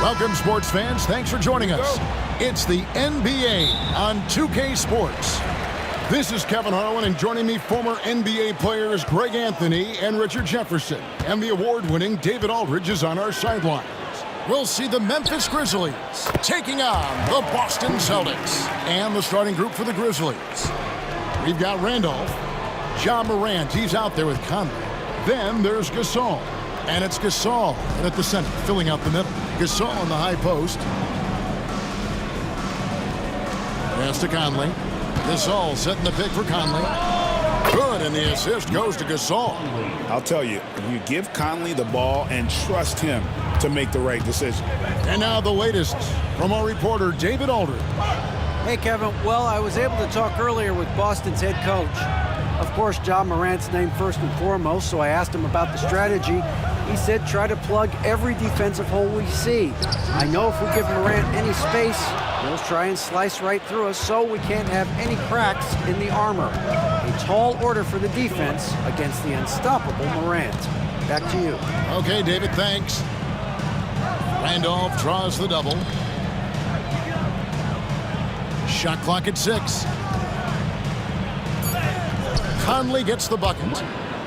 Welcome, sports fans. Thanks for joining us. It's the NBA on 2K Sports. This is Kevin Harlan, and joining me, former NBA players Greg Anthony and Richard Jefferson. And the award-winning David Aldridge is on our sidelines. We'll see the Memphis Grizzlies taking on the Boston Celtics. And the starting group for the Grizzlies. We've got Randolph, Ja Morant, he's out there with Conley. Then there's Gasol. And it's Gasol at the center, filling out the middle. Gasol on the high post. Pass to Conley. Gasol setting the pick for Conley. Good, and the assist goes to Gasol. I'll tell you, you give Conley the ball and trust him to make the right decision. And now the latest from our reporter, David Aldridge. Hey, Kevin. Well, I was able to talk earlier with Boston's head coach. Of course, Ja Morant's named first and foremost, so I asked him about the strategy. He said try to plug every defensive hole we see. I know if we give Morant any space, he'll try and slice right through us, so we can't have any cracks in the armor. A tall order for the defense against the unstoppable Morant. Back to you. Okay, David, thanks. Randolph draws the double. Shot clock at 6. Conley gets the bucket.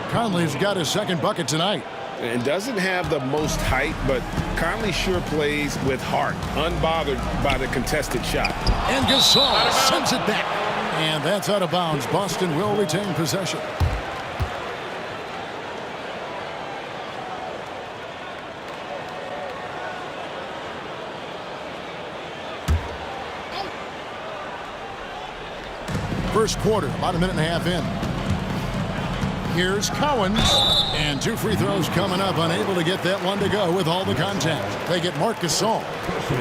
Conley's got his second bucket tonight. And doesn't have the most height, but Conley sure plays with heart, unbothered by the contested shot. And Gasol sends it back. And that's out of bounds. Boston will retain possession. First quarter, about a minute and a half in. Here's Cowens, and 2 free throws coming up, unable to get that one to go with all the contact. They get Marc Gasol.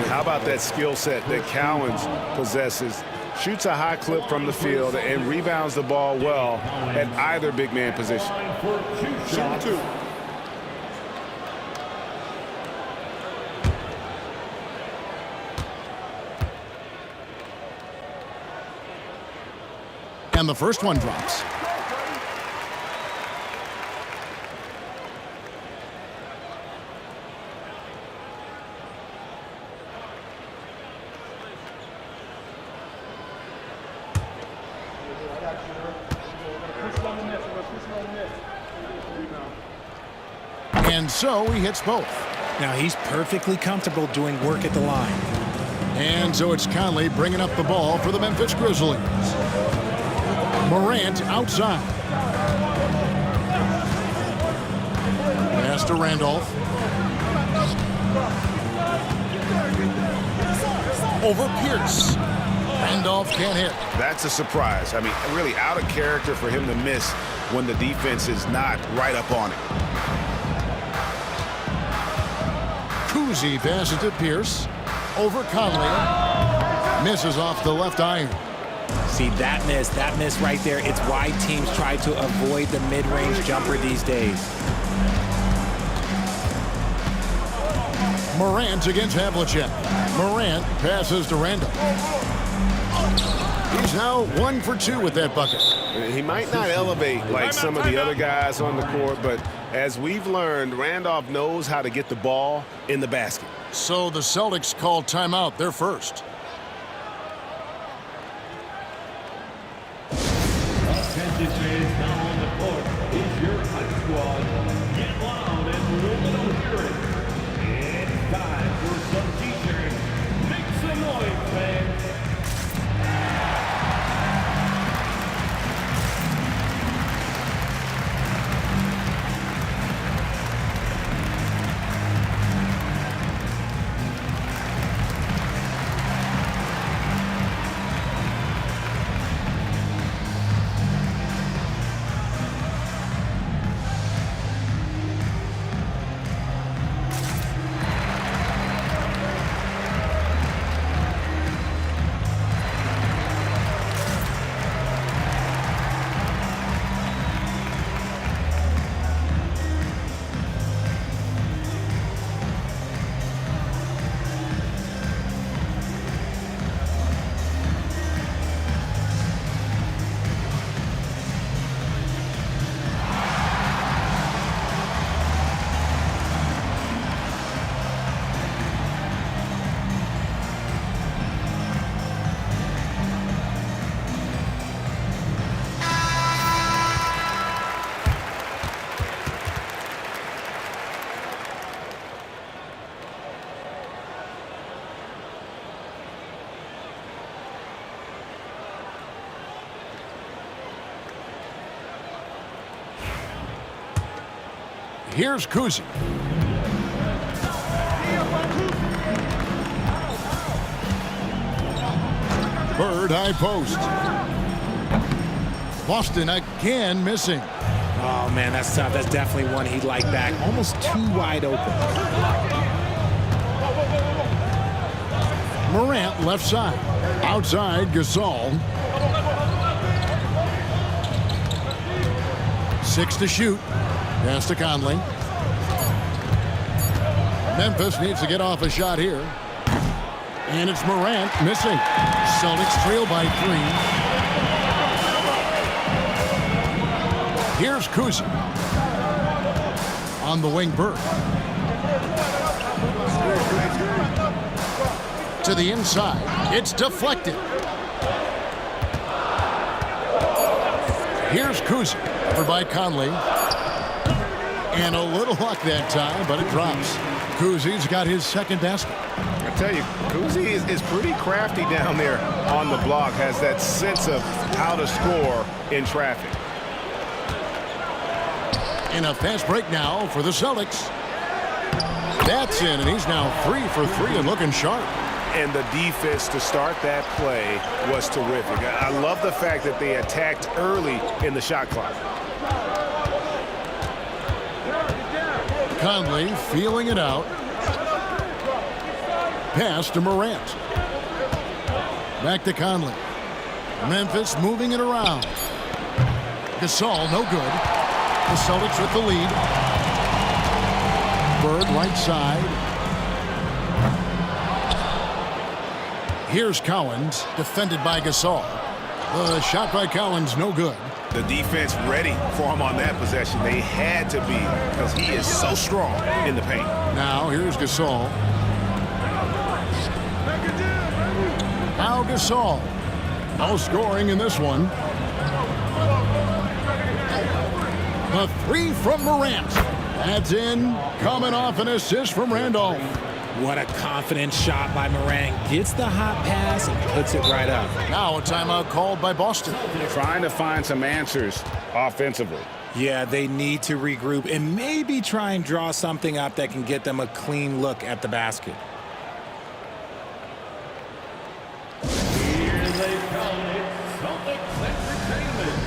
How about that skill set that Cowens possesses? Shoots a high clip from the field and rebounds the ball well at either big man position. Shooting 2. And the first one drops. And so he hits both. Now he's perfectly comfortable doing work at the line. And so it's Conley bringing up the ball for the Memphis Grizzlies. Morant outside. Pass to Randolph. Over Pierce. Randolph can't hit. That's a surprise. I mean, really out of character for him to miss when the defense is not right up on it. Kuzi passes to Pierce. Over Conley. Misses off the left iron. See, that miss right there, it's why teams try to avoid the mid-range jumper these days. Morant against Havlicek. Morant passes to Randolph. He's now 1 for 2 with that bucket. He might not elevate like some of the other guys on the court, but as we've learned, Randolph knows how to get the ball in the basket. So the Celtics call timeout. They're first. Attention fans, now on the court is your hot squad. Get loud and roll it on hearing. It's time for some t-shirts. Make some noise, fans. Here's Kuzi. Bird high post. Boston again missing. Oh, man, that's tough. That's definitely one he'd like back. Almost too wide open. Morant left side. Outside, Gasol. 6 to shoot. Pass to Conley. Memphis needs to get off a shot here. And it's Morant missing. Celtics trail by 3. Here's Kuzi. On the wing, Bird. To the inside. It's deflected. Here's Kuzi. Over by Conley. And a little luck that time, but it drops. Kuzi's got his second basket. I tell you, Kuzi is pretty crafty down there on the block. Has that sense of how to score in traffic. And a fast break now for the Celtics. That's in, and he's now 3 for 3 and looking sharp. And the defense to start that play was terrific. I love the fact that they attacked early in the shot clock. Conley feeling it out. Pass to Morant. Back to Conley. Memphis moving it around. Gasol, no good. The Celtics with the lead. Bird right side. Here's Cowens, defended by Gasol. The shot by Cowens, no good. The defense ready for him on that possession. They had to be, because he is so strong in the paint. Now here's Gasol. Now Gasol. No scoring in this one. The 3 from Morant. That's in, coming off an assist from Randolph. What a confident shot by Morant. Gets the hot pass and puts it right up. Now a timeout called by Boston. Trying to find some answers offensively. Yeah, they need to regroup and maybe try and draw something up that can get them a clean look at the basket. Here they come. It's Celtics Entertainment.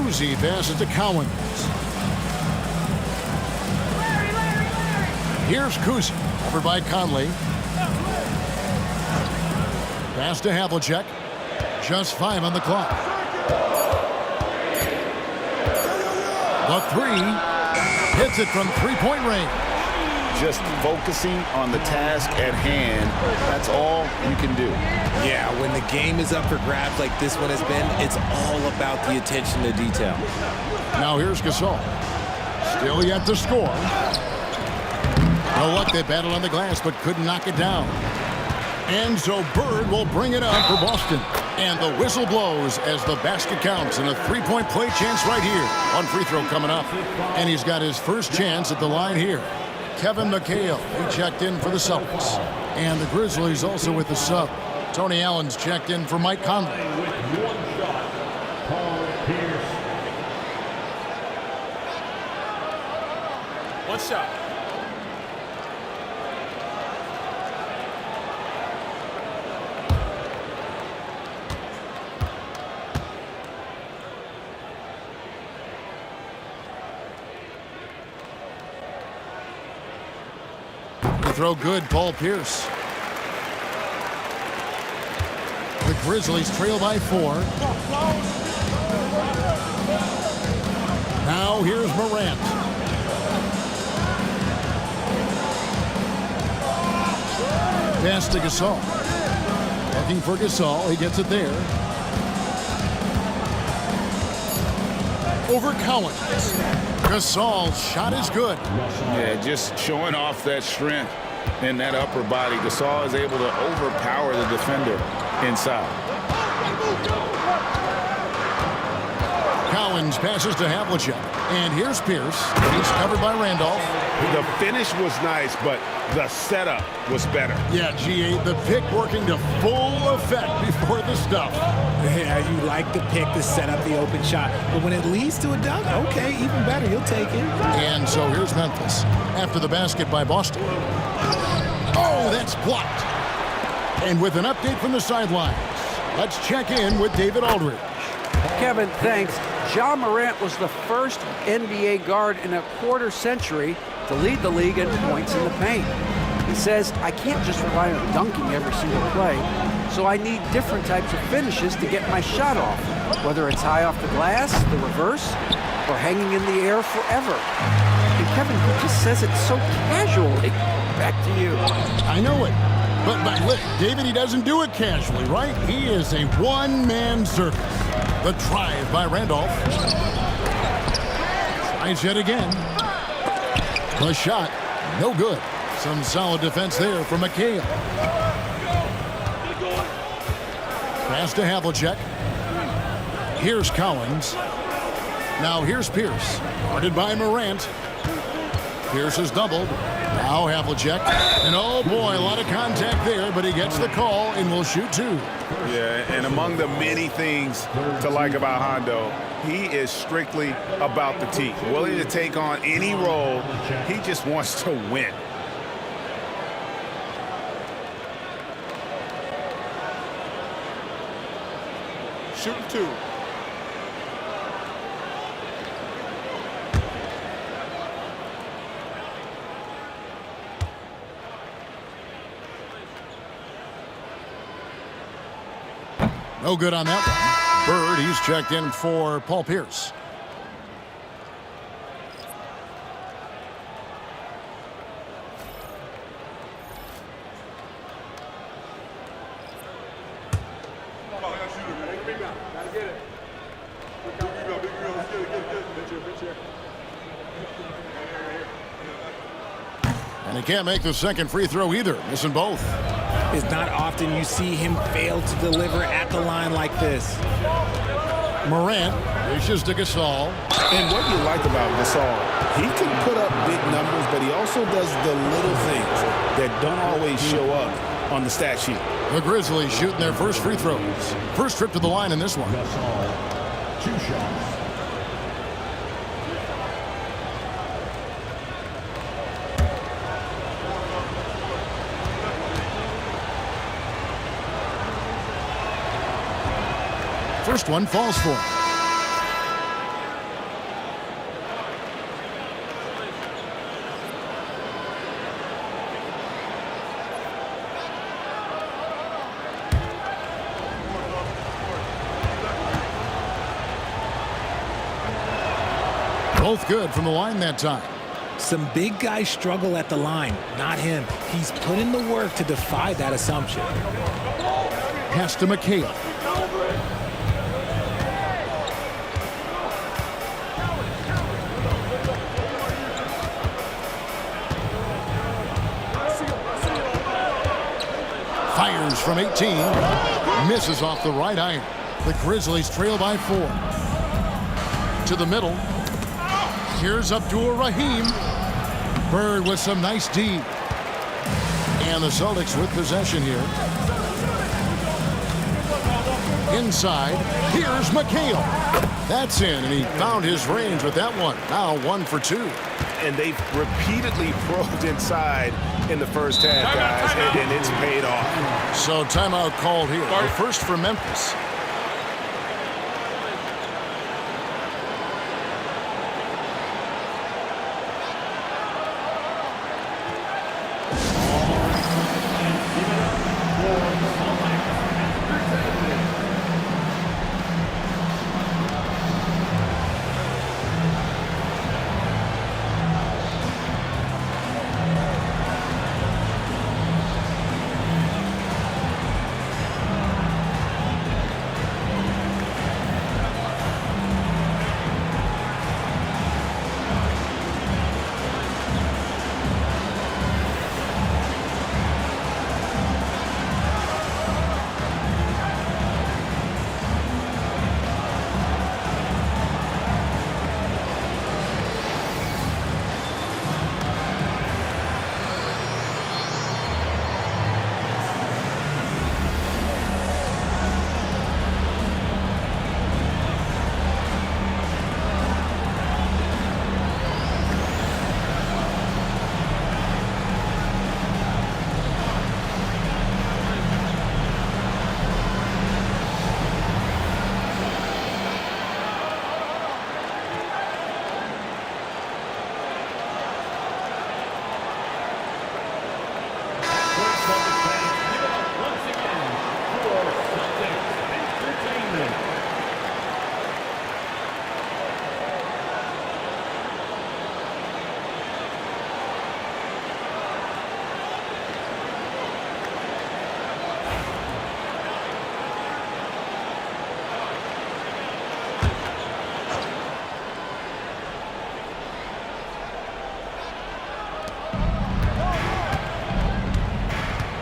Kuzi passes to Cowens. Here's Kuzi, over by Conley. Pass to Havlicek. Just 5 on the clock. The 3 hits it from 3-point range. Just focusing on the task at hand, that's all you can do. Yeah, when the game is up for grabs like this one has been, it's all about the attention to detail. Now here's Gasol. Still yet to score. No luck, they battled on the glass but couldn't knock it down. And so Bird will bring it up for Boston. And the whistle blows as the basket counts, and a three-point play chance right here. One free throw coming up. And he's got his first chance at the line here. Kevin McHale, he checked in for the Celtics. And the Grizzlies also with the sub. Tony Allen's checked in for Mike Conley. With one shot, Paul Pierce. One shot. Throw good, Paul Pierce. The Grizzlies trail by 4. Now here's Morant. Pass to Gasol. Looking for Gasol. He gets it there. Over Collins. Gasol's shot is good. Yeah, just showing off that strength in that upper body. Gasol is able to overpower the defender inside. Collins passes to Havlicek. And here's Pierce. He's covered by Randolph. The finish was nice, but the setup was better. Yeah, G8, the pick working to full effect before the stuff. Yeah, you like the pick to set up the open shot. But when it leads to a dunk, okay, even better. You'll take it. And so here's Memphis after the basket by Boston. Oh, that's blocked. And with an update from the sidelines, let's check in with David Aldridge. Kevin, thanks. Ja Morant was the first NBA guard in a quarter century to lead the league in points in the paint. He says, I can't just rely on dunking every single play, so I need different types of finishes to get my shot off, whether it's high off the glass, the reverse, or hanging in the air forever. And Kevin, he just says it so casually. Back to you. I know it. But look, David, he doesn't do it casually, right? He is a one-man circus. The drive by Randolph. Tries yet again. The shot, no good. Some solid defense there from McHale. Pass to Havlicek. Here's Collins. Now here's Pierce. Guarded by Morant. Pierce is doubled. Now Havlicek. And oh boy, a lot of contact there, but he gets the call and will shoot 2. Yeah, and among the many things to like about Hondo, he is strictly about the team. Willing to take on any role. He just wants to win. Shooting 2. No good on that one. Bird, he's checked in for Paul Pierce. And he can't make the second free throw either, missing both. It's not often you see him fail to deliver at the line like this. Morant dishes to Gasol. And what you like about Gasol, he can put up big numbers, but he also does the little things that don't always show up on the stat sheet. The Grizzlies shooting their first free throws. First trip to the line in this one. Gasol, 2 shots. First one falls for him. Both good from the line that time. Some big guys struggle at the line, not him. He's put in the work to defy that assumption. Pass to McHale. Fires from 18. Misses off the right iron. The Grizzlies trail by 4. To the middle. Here's Abdur-Rahim. Bird with some nice D. And the Celtics with possession here. Inside. Here's McHale. That's in, and he found his range with that one. Now 1 for 2. And they've repeatedly probed inside in the first half, guys, and it's paid off. So timeout called here. The first for Memphis.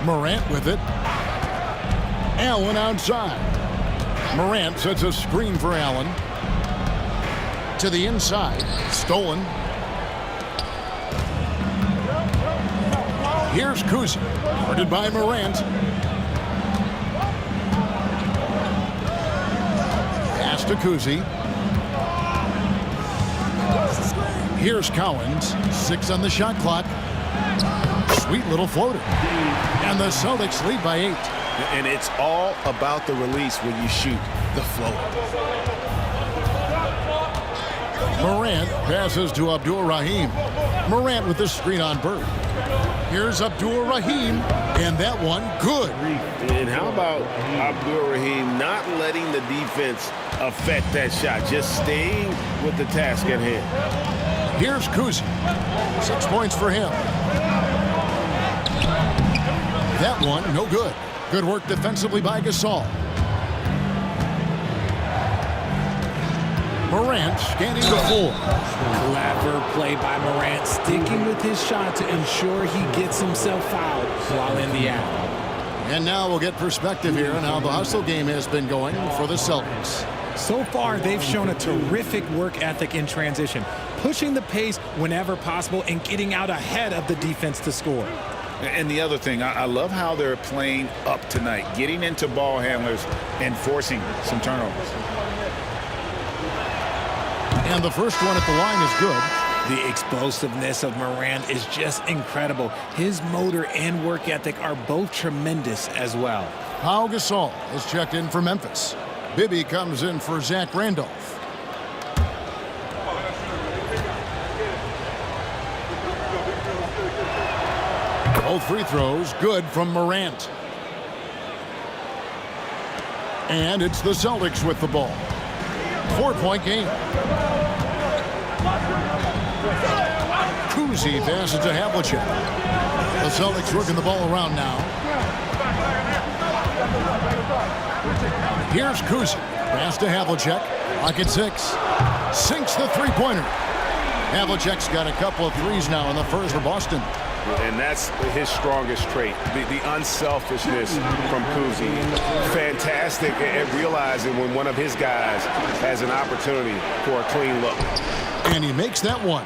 Morant with it. Allen outside. Morant sets a screen for Allen. To the inside. Stolen. Here's Kuzi. Guarded by Morant. Pass to Kuzi. Here's Cowens. 6 on the shot clock. Sweet little floater. And the Celtics lead by 8. And it's all about the release when you shoot the floater. Morant passes to Abdur-Rahim. Morant with the screen on Bird. Here's Abdur-Rahim. And that one, good. And how about Abdur-Rahim not letting the defense affect that shot, just staying with the task at hand. Here's Kuzi. 6 points for him. That one, no good. Good work defensively by Gasol. Morant scanning the floor. Clever play by Morant, sticking with his shot to ensure he gets himself fouled while in the act. And now we'll get perspective here on how the hustle game has been going for the Celtics. So far, they've shown a terrific work ethic in transition, pushing the pace whenever possible and getting out ahead of the defense to score. And the other thing, I love how they're playing up tonight, getting into ball handlers and forcing some turnovers. And the first one at the line is good. The explosiveness of Morant is just incredible. His motor and work ethic are both tremendous as well. Pau Gasol is checked in for Memphis. Bibby comes in for Zach Randolph. Both free throws good from Morant. And it's the Celtics with the ball. 4-point game. Kuzi passes to Havlicek. The Celtics working the ball around now. Here's Kuzi. Pass to Havlicek. Lock at 6. Sinks the three-pointer. Havlicek's got a couple of threes now in the first for Boston. And that's his strongest trait, the unselfishness from Kuzi. Fantastic at realizing when one of his guys has an opportunity for a clean look. And he makes that one.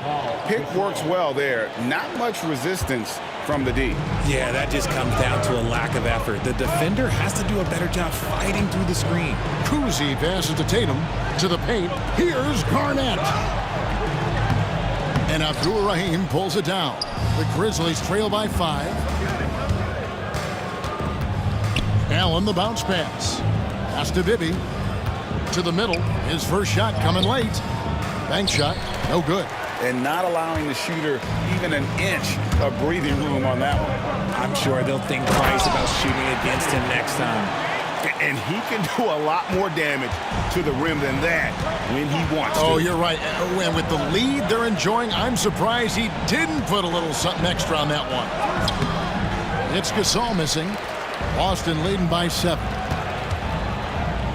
Pick works well there. Not much resistance from the D. Yeah, that just comes down to a lack of effort. The defender has to do a better job fighting through the screen. Kuzi passes to Tatum. To the paint. Here's Garnett. And Abdul-Rahim pulls it down. The Grizzlies trail by 5. Allen, the bounce pass. Pass to Bibby. To the middle. His first shot coming late. Bank shot. No good. And not allowing the shooter even an inch of breathing room on that one. I'm sure they'll think twice about shooting against him next time. And he can do a lot more damage to the rim than that when he wants to. Oh, you're right. And with the lead they're enjoying, I'm surprised he didn't put a little something extra on that one. It's Gasol missing. Boston leading by 7.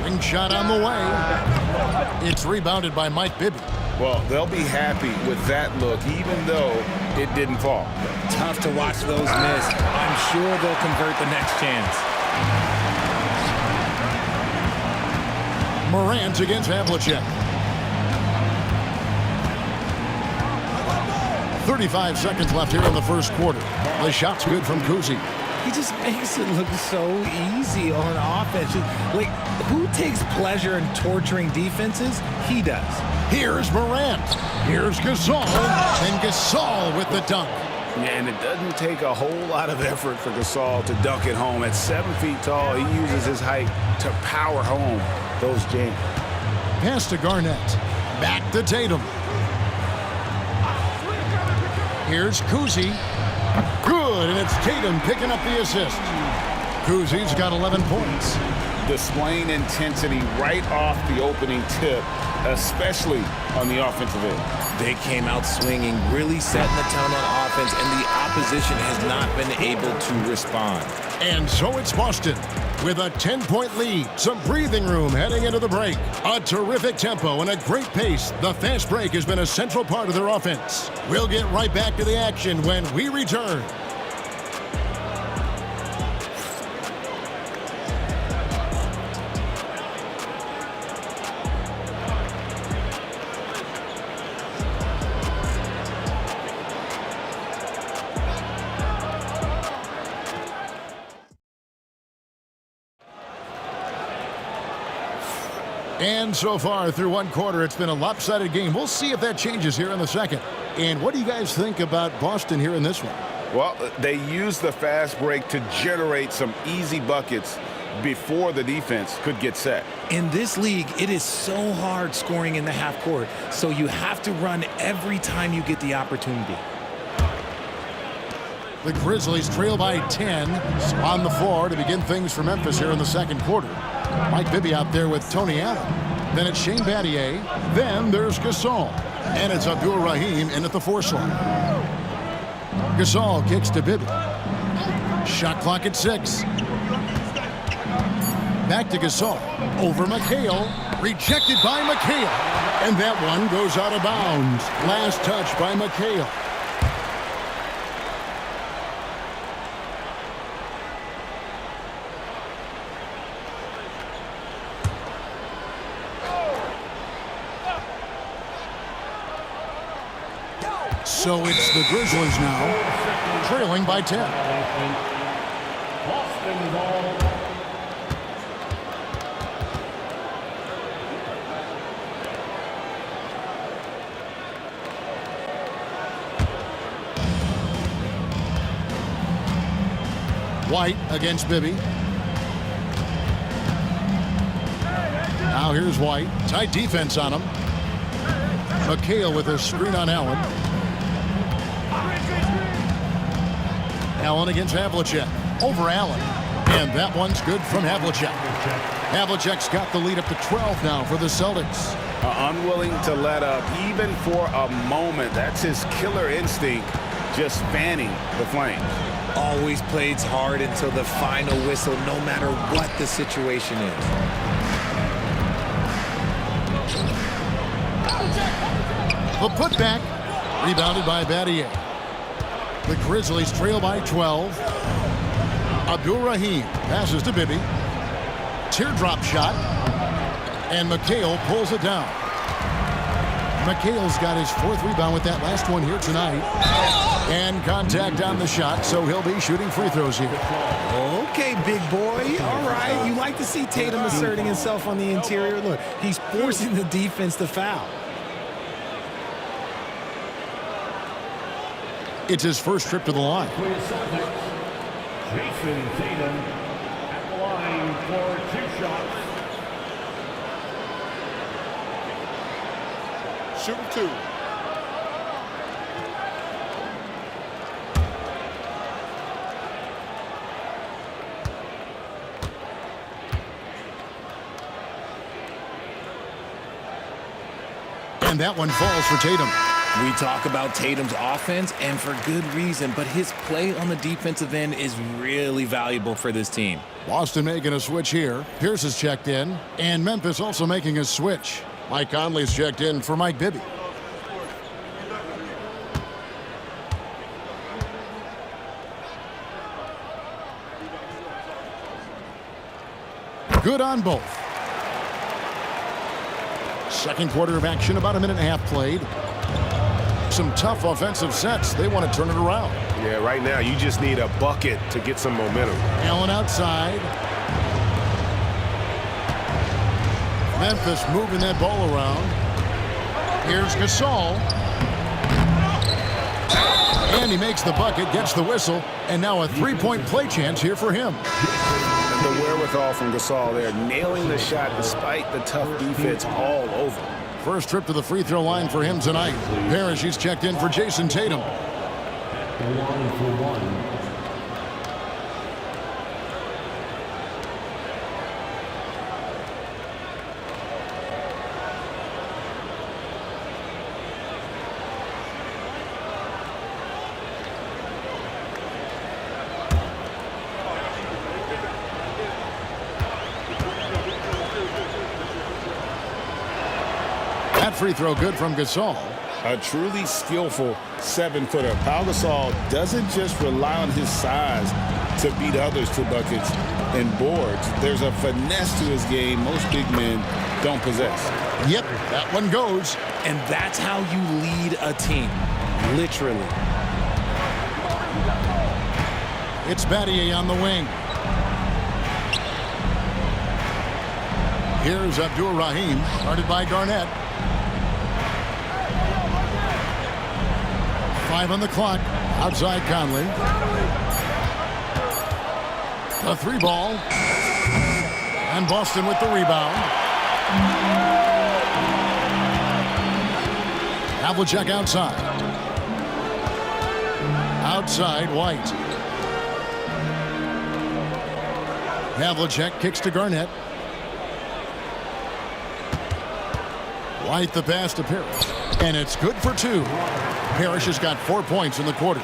Ring shot on the way. It's rebounded by Mike Bibby. Well, they'll be happy with that look, even though it didn't fall. Tough to watch those miss. I'm sure they'll convert the next chance. Morant against Havlicek. 35 seconds left here in the first quarter. The shot's good from Kuzi. He just makes it look so easy on offense. Like, who takes pleasure in torturing defenses? He does. Here's Morant. Here's Gasol. And Gasol with the dunk. And it doesn't take a whole lot of effort for Gasol to dunk it home. At 7 feet tall, he uses his height to power home those jams. Pass to Garnett. Back to Tatum. Here's Kuzi. Good, and it's Tatum picking up the assist. Kuzi's got 11 points. Displaying intensity right off the opening tip, especially on the offensive end. They came out swinging, really setting the tone on offense, and the opposition has not been able to respond. And so it's Boston with a 10-point lead. Some breathing room heading into the break. A terrific tempo and a great pace. The fast break has been a central part of their offense. We'll get right back to the action when we return. And so far through one quarter, it's been a lopsided game. We'll see if that changes here in the second. And what do you guys think about Boston here in this one? Well, they used the fast break to generate some easy buckets before the defense could get set. In this league, it is so hard scoring in the half court, so you have to run every time you get the opportunity. The Grizzlies trail by 10 on the floor to begin things for Memphis here in the second quarter. Mike Bibby out there with Tony Allen. Then it's Shane Battier. Then there's Gasol. And it's Abdul-Rahim in at the 4 slot. Gasol kicks to Bibby. Shot clock at 6. Back to Gasol. Over McHale. Rejected by McHale. And that one goes out of bounds. Last touch by McHale. So it's the Grizzlies now, trailing by 10. Boston ball. White against Bibby. Now here's White. Tight defense on him. McHale with a screen on Allen. Allen against Havlicek. Over Allen. And that one's good from Havlicek. Havlicek's got the lead up to 12 now for the Celtics. Unwilling to let up even for a moment. That's his killer instinct, just fanning the flames. Always plays hard until the final whistle, no matter what the situation is. The putback, rebounded by Battier. The Grizzlies trail by 12. Abdul-Rahim passes to Bibby. Teardrop shot. And McHale pulls it down. McHale's got his 4th rebound with that last one here tonight. And contact on the shot, so he'll be shooting free throws here. Okay, big boy. All right. You like to see Tatum asserting himself on the interior. Look, he's forcing the defense to foul. It's his first trip to the line. For the Celtics, Jason Tatum at the line for 2 shots. Shooting 2. And that one falls for Tatum. We talk about Tatum's offense, and for good reason, but his play on the defensive end is really valuable for this team. Boston making a switch here. Pierce is checked in. And Memphis also making a switch. Mike Conley's checked in for Mike Bibby. Good on both. Second quarter of action, about a minute and a half played. Some tough offensive sets. They want to turn it around. Yeah, right now you just need a bucket to get some momentum. Allen outside. Memphis moving that ball around. Here's Gasol. And he makes the bucket, gets the whistle, and now a 3-point play chance here for him. The wherewithal from Gasol there, nailing the shot despite the tough defense all over. First trip to the free throw line for him tonight. Parrish, he's checked in for Jason Tatum. The line for 1. That free throw good from Gasol. A truly skillful 7-footer. Pau Gasol doesn't just rely on his size to beat others to buckets and boards. There's a finesse to his game most big men don't possess. Yep, that one goes. And that's how you lead a team, literally. It's Battier on the wing. Here's Abdul-Rahim, guarded by Garnett. 5 on the clock. Outside Conley. A 3 ball. And Boston with the rebound. Havlicek outside. Outside White. Havlicek kicks to Garnett. White the pass to Parrish. And it's good for 2. Parrish has got 4 points in the quarter.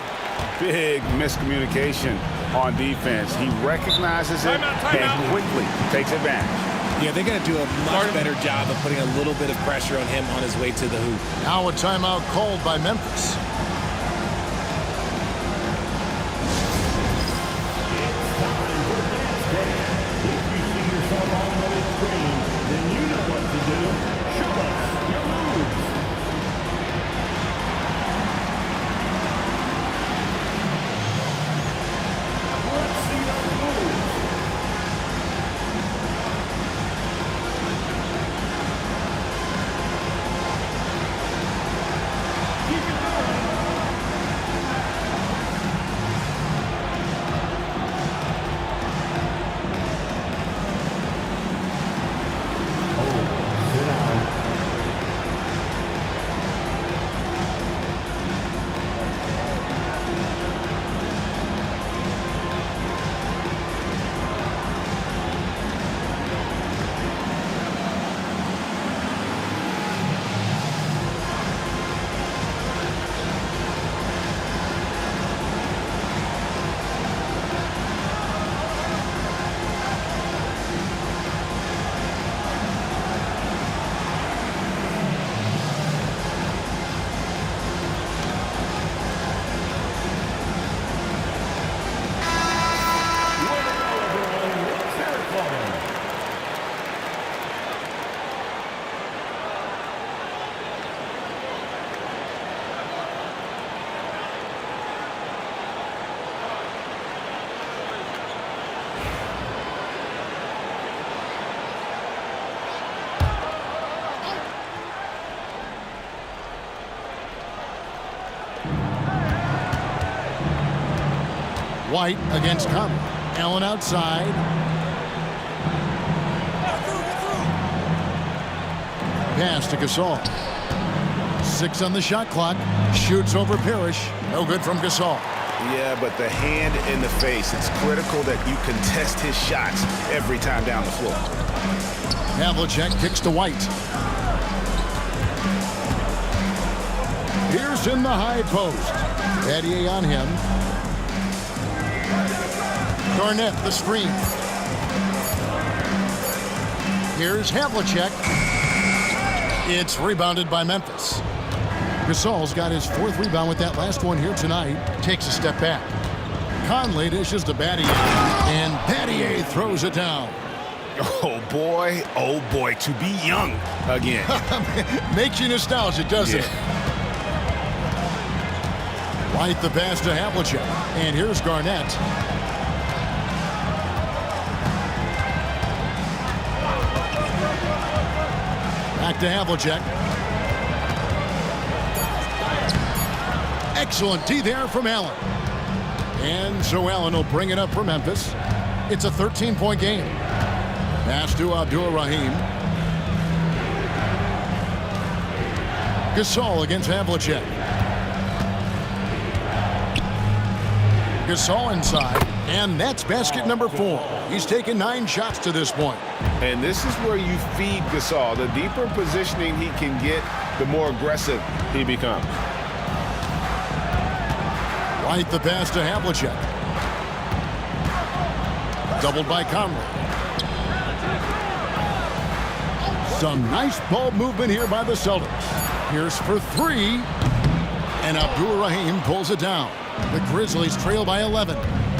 Big miscommunication on defense. He recognizes it and quickly takes advantage. Yeah, they're going to do a much better job of putting a little bit of pressure on him on his way to the hoop. Now a timeout called by Memphis. White against Conley. Allen outside. Pass to Gasol. 6 on the shot clock. Shoots over Parrish. No good from Gasol. Yeah, but the hand in the face, it's critical that you contest his shots every time down the floor. Havlicek kicks to White. Here's in the high post. Battier on him. Garnett the screen. Here's Havlicek. It's rebounded by Memphis. Gasol's got his 4th rebound with that last one here tonight. Takes a step back. Conley dishes to Battier. And Battier throws it down. Oh boy, to be young again. Makes you nostalgic, doesn't it? White the pass to Havlicek. And here's Garnett. Back to Havlicek. Excellent D there from Allen. And so Allen will bring it up for Memphis. It's a 13-point game. Pass to Abdul-Rahim. Gasol against Havlicek. Gasol inside, and that's basket number 4. He's taken 9 shots to this point. And this is where you feed Gasol. The deeper positioning he can get, the more aggressive he becomes. White the pass to Havlicek. Doubled by Conley. Some nice ball movement here by the Celtics. Here's for 3. And Abdul-Rahim pulls it down. The Grizzlies trail by 11.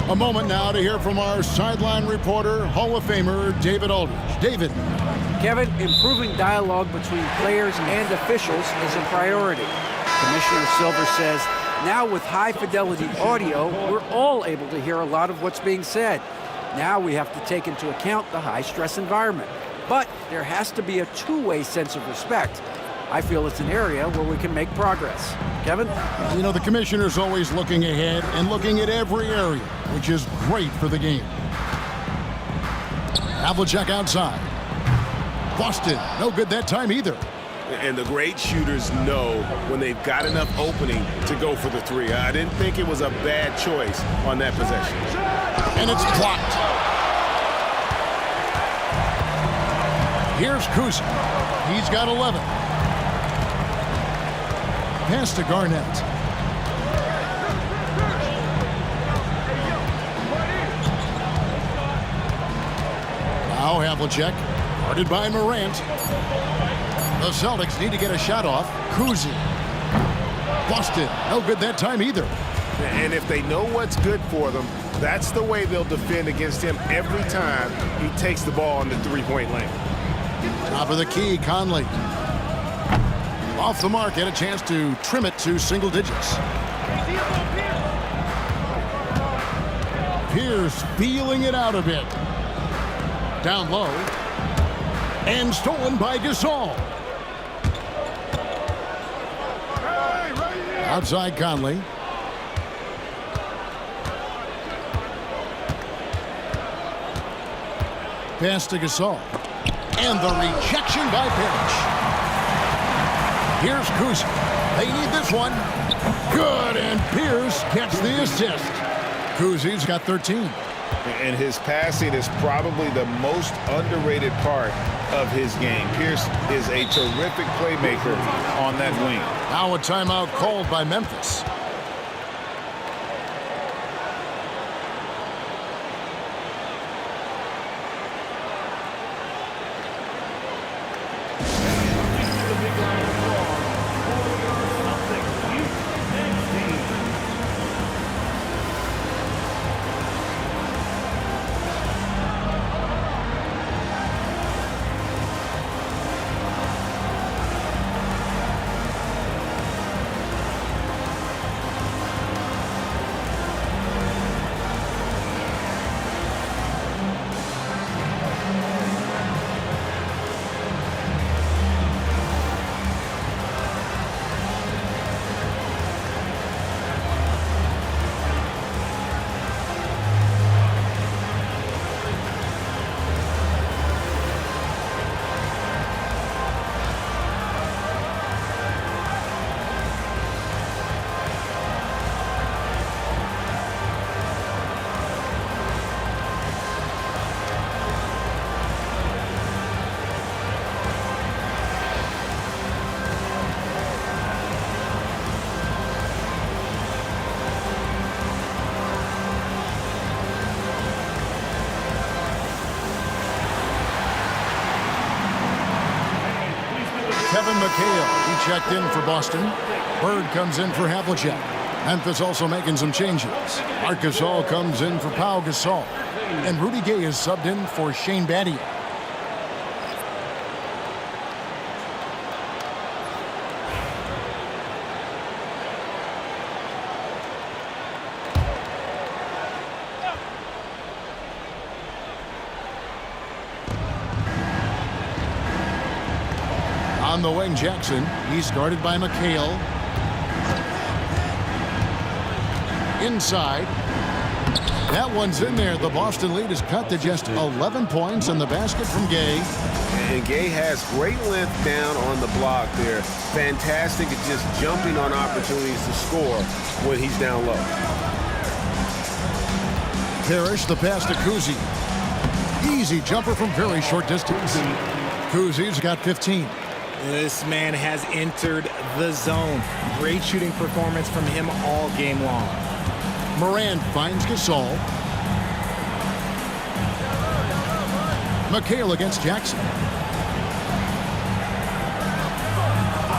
A moment now to hear from our sideline reporter, Hall of Famer David Aldridge. David. Kevin, improving dialogue between players and officials is a priority. Commissioner Silver says, now with high-fidelity audio, we're all able to hear a lot of what's being said. Now we have to take into account the high-stress environment. But there has to be a two-way sense of respect. I feel it's an area where we can make progress. Kevin? You know, the commissioner's always looking ahead and looking at every area, which is great for the game. Havlicek outside. Busted. No good that time either. And the great shooters know when they've got enough opening to go for the 3. I didn't think it was a bad choice on that possession. And it's blocked. Here's Kuzma. He's got 11. Pass to Garnett. Now Havlicek, guarded by Morant. The Celtics need to get a shot off. Kuzi. Busted. No good that time either. And if they know what's good for them, that's the way they'll defend against him every time he takes the ball in the 3-point lane. Top of the key, Conley. Off the mark, had a chance to trim it to single digits. Pierce feeling it out a bit. Down low. And stolen by Gasol. Outside Conley. Pass to Gasol. And the rejection by Parrish. Here's Kuzma. They need this one. Good, and Pierce gets the assist. Kuzi's got 13. And his passing is probably the most underrated part of his game. Pierce is a terrific playmaker on that wing. Now a timeout called by Memphis. Kevin McHale. He checked in for Boston. Bird comes in for Havlicek. Memphis also making some changes. Marc Gasol comes in for Pau Gasol. And Rudy Gay is subbed in for Shane Battier. On the wing, Jackson. He's guarded by McHale. Inside. That one's in there. The Boston lead is cut to just 11 points, and the basket from Gay. And Gay has great length down on the block there. Fantastic at just jumping on opportunities to score when he's down low. Parrish, the pass to Kuzi. Easy jumper from very short distance. Kuzi's got 15. This man has entered the zone. Great shooting performance from him all game long. Morant finds Gasol. McHale against Jackson.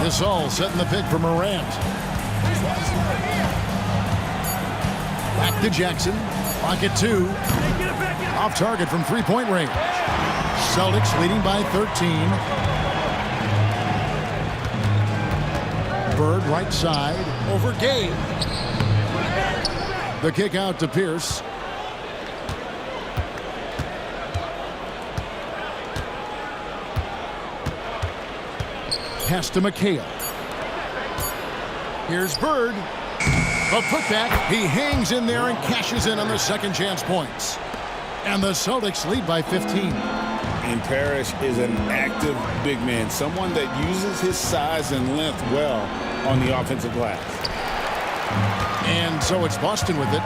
Gasol setting the pick for Morant. Back to Jackson. Pocket 2. Off target from three-point range. Celtics leading by 13. Bird right side over Gay. The kick out to Pierce. Pass to McHale. Here's Bird. A putback. He hangs in there and cashes in on the second chance points. And the Celtics lead by 15. And Parrish is an active big man, someone that uses his size and length well on the offensive glass. And so it's Boston with it.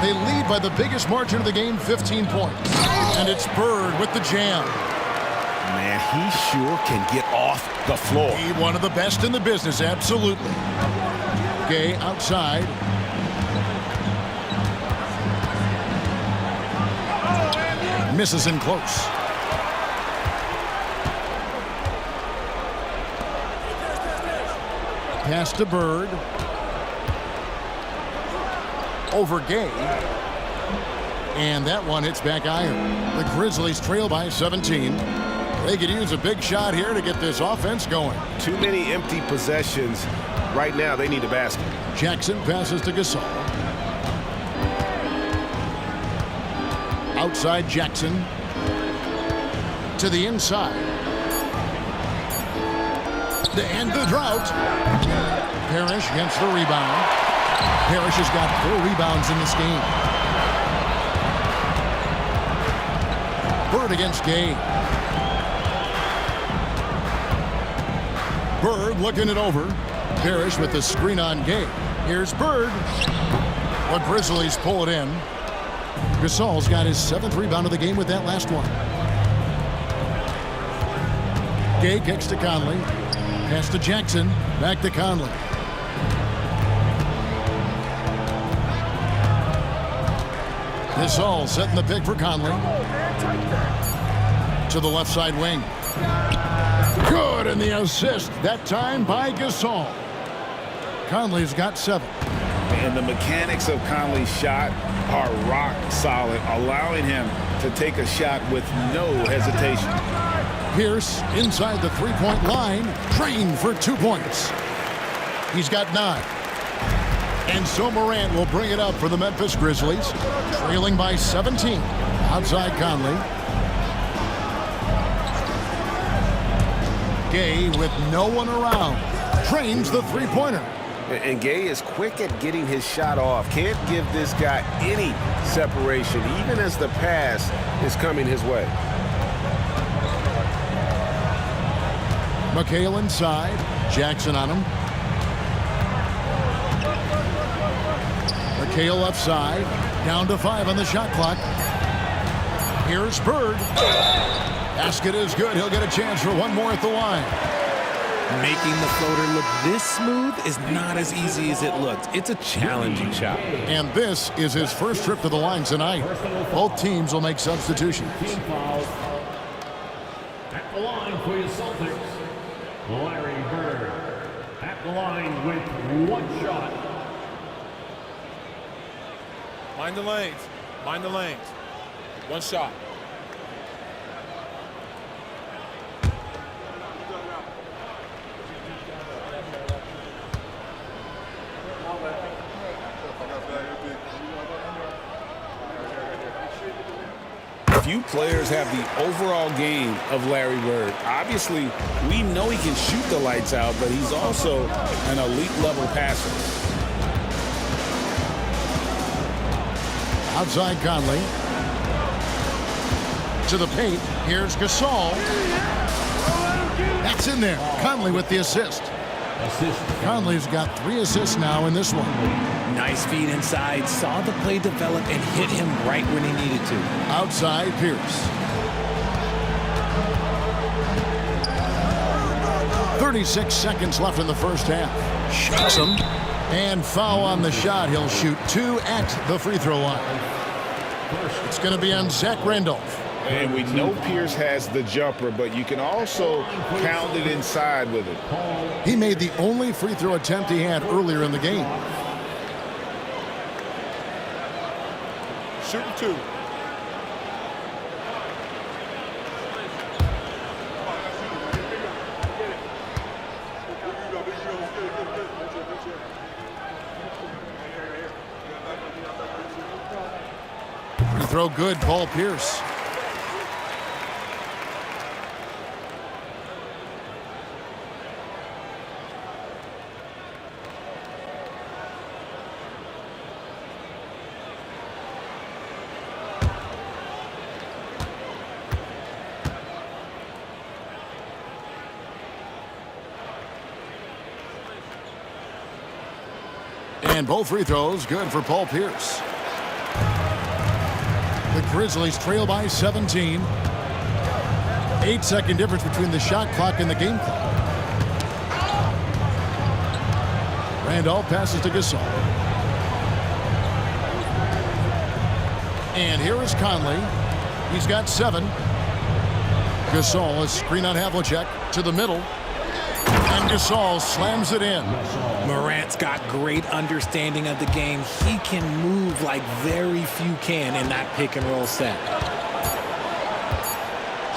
They lead by the biggest margin of the game, 15 points. And it's Bird with the jam. Man, he sure can get off the floor. He one of the best in the business, absolutely. Gay outside. Misses in close. Pass to Bird. Over Gay. And that one hits back iron. The Grizzlies trail by 17. They could use a big shot here to get this offense going. Too many empty possessions. Right now, they need a basket. Jackson passes to Gasol. Outside Jackson. To the inside. To end the drought. Parrish against the rebound. Parrish has got 4 rebounds in this game. Bird against Gay. Bird looking it over. Parrish with the screen on Gay. Here's Bird. The Grizzlies pull it in. Gasol's got his 7th rebound of the game with that last one. Gay kicks to Conley. Pass to Jackson. Back to Conley. Gasol setting the pick for Conley. To the left side wing. Good, and the assist, that time by Gasol. Conley's got 7. And the mechanics of Conley's shot are rock solid, allowing him to take a shot with no hesitation. Pierce inside the three-point line, trained for 2 points. He's got 9. And so Morant will bring it up for the Memphis Grizzlies, trailing by 17. Outside Conley. Gay with no one around, trains the three-pointer. And Gay is quick at getting his shot off. Can't give this guy any separation, even as the pass is coming his way. McHale inside. Jackson on him. McHale left side. Down to 5 on the shot clock. Here's Bird. Basket is good. He'll get a chance for one more at the line. Making the floater look this smooth is not as easy as it looked. It's a challenging shot. And this is his first trip to the line tonight. Both teams will make substitutions. At the line for your Celtics, Larry the line with 1 shot. Mind the lanes. Mind the lanes. 1 shot. Few players have the overall game of Larry Bird. Obviously, we know he can shoot the lights out, but he's also an elite level passer. Outside Conley. To the paint. Here's Gasol. That's in there. Conley with the assist. Conley's got 3 assists now in this one. Nice feed inside. Saw the play develop and hit him right when he needed to. Outside Pierce. "36 seconds left in the first half. Shucks him. And foul on the shot. He'll shoot 2 at the free throw line. It's going to be on Zach Randolph. And we know Pierce has the jumper, but you can also pound it inside with it. He made the only free throw attempt he had earlier in the game. Shooting 2. Free throw good, Paul Pierce. And both free throws good for Paul Pierce. The Grizzlies trail by 17. 8-second difference between the shot clock and the game clock. Randolph passes to Gasol. And here is Conley. He's got 7. Gasol, a screen on Havlicek to the middle. And Gasol slams it in. Morant's got great understanding of the game. He can move like very few can in that pick and roll set.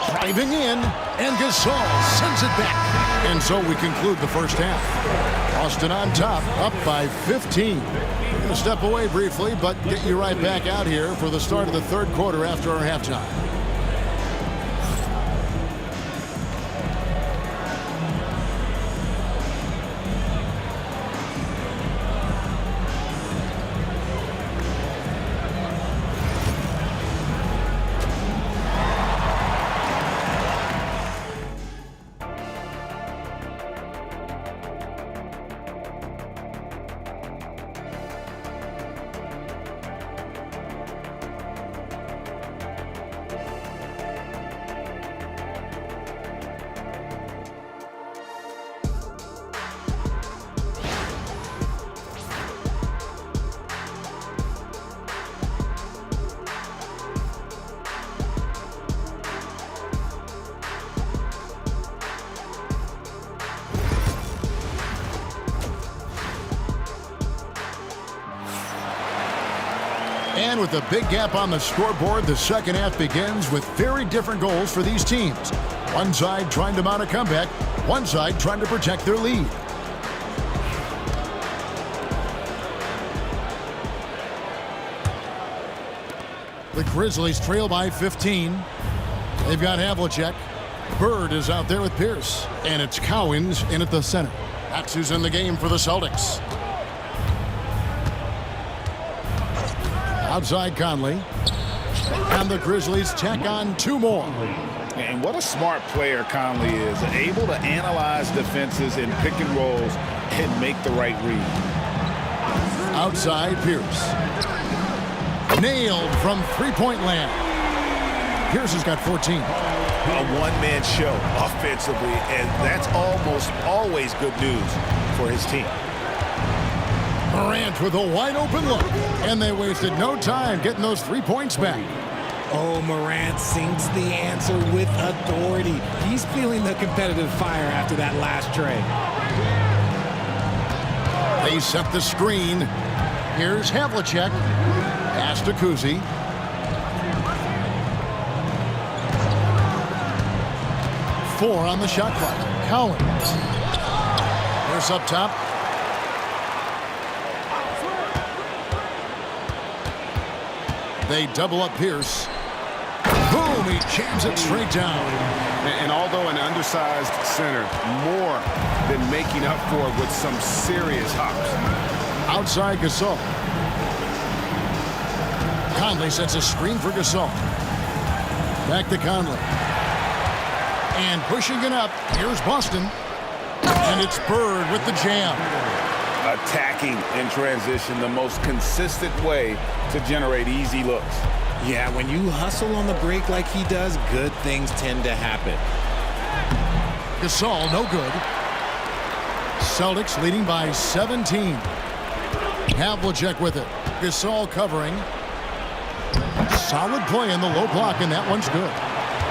Driving in, and Gasol sends it back. And so we conclude the first half. Boston on top, up by 15. We're going to step away briefly, but get you right back out here for the start of the third quarter after our halftime. And with a big gap on the scoreboard, the second half begins with very different goals for these teams. One side trying to mount a comeback, one side trying to protect their lead. The Grizzlies trail by 15. They've got Havlicek. Bird is out there with Pierce. And it's Cowens in at the center. That's who's in the game for the Celtics. Outside Conley. And the Grizzlies tack on 2 more. And what a smart player Conley is. Able to analyze defenses in pick and rolls and make the right read. Outside Pierce. Nailed from three-point land. Pierce has got 14. A one-man show offensively, and that's almost always good news for his team. Morant with a wide-open look, and they wasted no time getting those 3 points back. Oh, Morant sinks the answer with authority. He's feeling the competitive fire after that last trade. They set the screen. Here's Havlicek. Pass to Kuzi. Four on the shot clock. Collins. Here's up top. They double up Pierce. Boom! He jams it straight down. And although an undersized center, more than making up for it with some serious hops. Outside Gasol. Conley sets a screen for Gasol. Back to Conley. And pushing it up, here's Boston. And it's Bird with the jam. Attacking in transition, the most consistent way to generate easy looks. Yeah, when you hustle on the break like he does, good things tend to happen. Gasol, no good. Celtics leading by 17. Havlicek with it. Gasol covering. Solid play in the low block, and that one's good.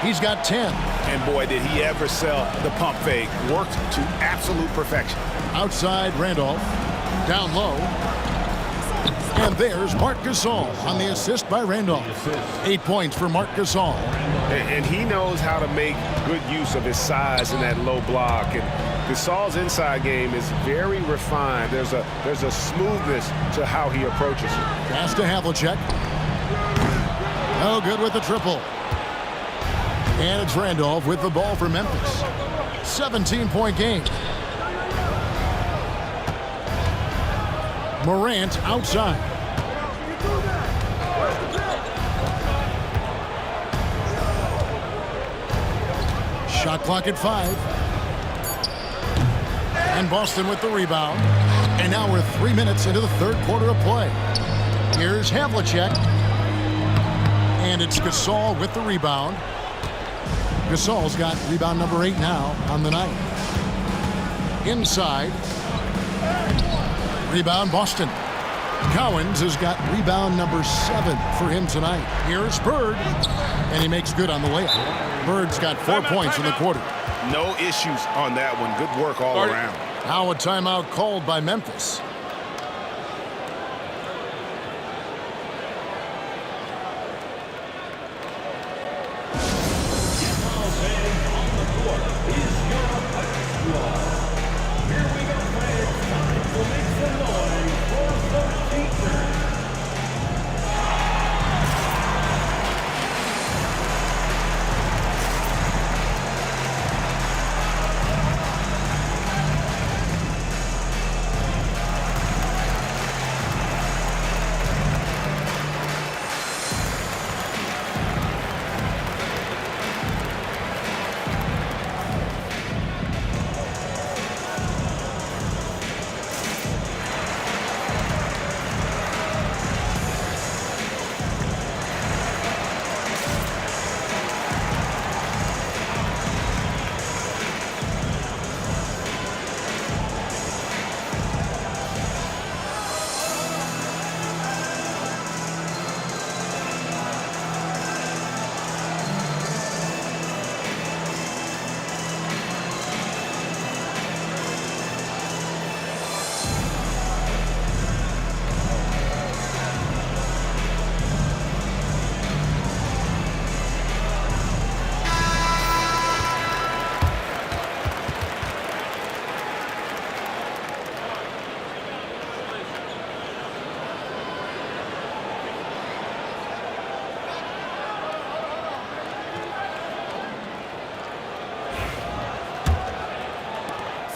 He's got 10. And boy, did he ever sell the pump fake. Worked to absolute perfection. Outside Randolph. Down low. And there's Marc Gasol on the assist by Randolph. 8 points for Marc Gasol. And he knows how to make good use of his size in that low block. And Gasol's inside game is very refined. There's a smoothness to how he approaches it. Pass to Havlicek. No good with the triple. And it's Randolph with the ball for Memphis. 17-point game. Morant outside. Shot clock at 5. And Boston with the rebound. And now we're 3 minutes into the third quarter of play. Here's Havlicek. And it's Gasol with the rebound. Gasol's got rebound number 8 now on the night. Inside. Rebound Boston. Cowens has got rebound number 7 for him tonight. Here's Bird. And he makes good on the layup. Bird's got 4 points in the quarter. No issues on that one. Good work all around. Now a timeout called by Memphis.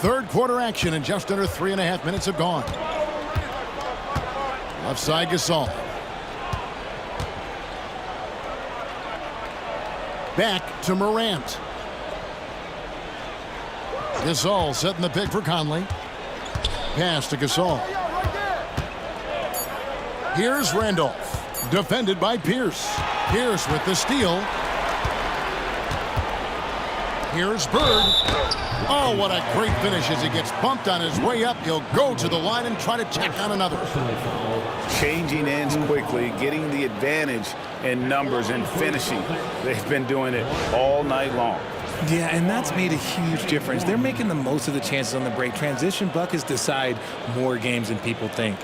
Third quarter action, and just under 3.5 minutes have gone. Left side Gasol. Back to Morant. Gasol setting the pick for Conley. Pass to Gasol. Here's Randolph. Defended by Pierce. Pierce with the steal. Here's Bird. Oh, what a great finish as he gets bumped on his way up. He'll go to the line and try to tack on another. Changing ends quickly, getting the advantage in numbers and finishing. They've been doing it all night long. Yeah, and that's made a huge difference. They're making the most of the chances on the break. Transition buckets decide more games than people think.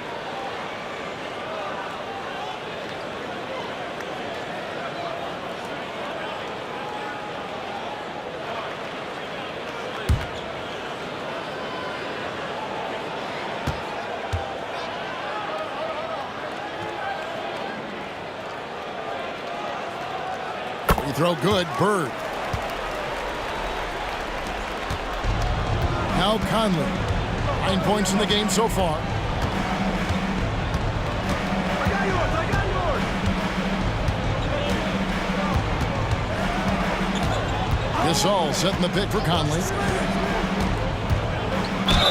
Free throw good. Bird. Now Conley. 9 points in the game so far. Gasol setting the pick for Conley.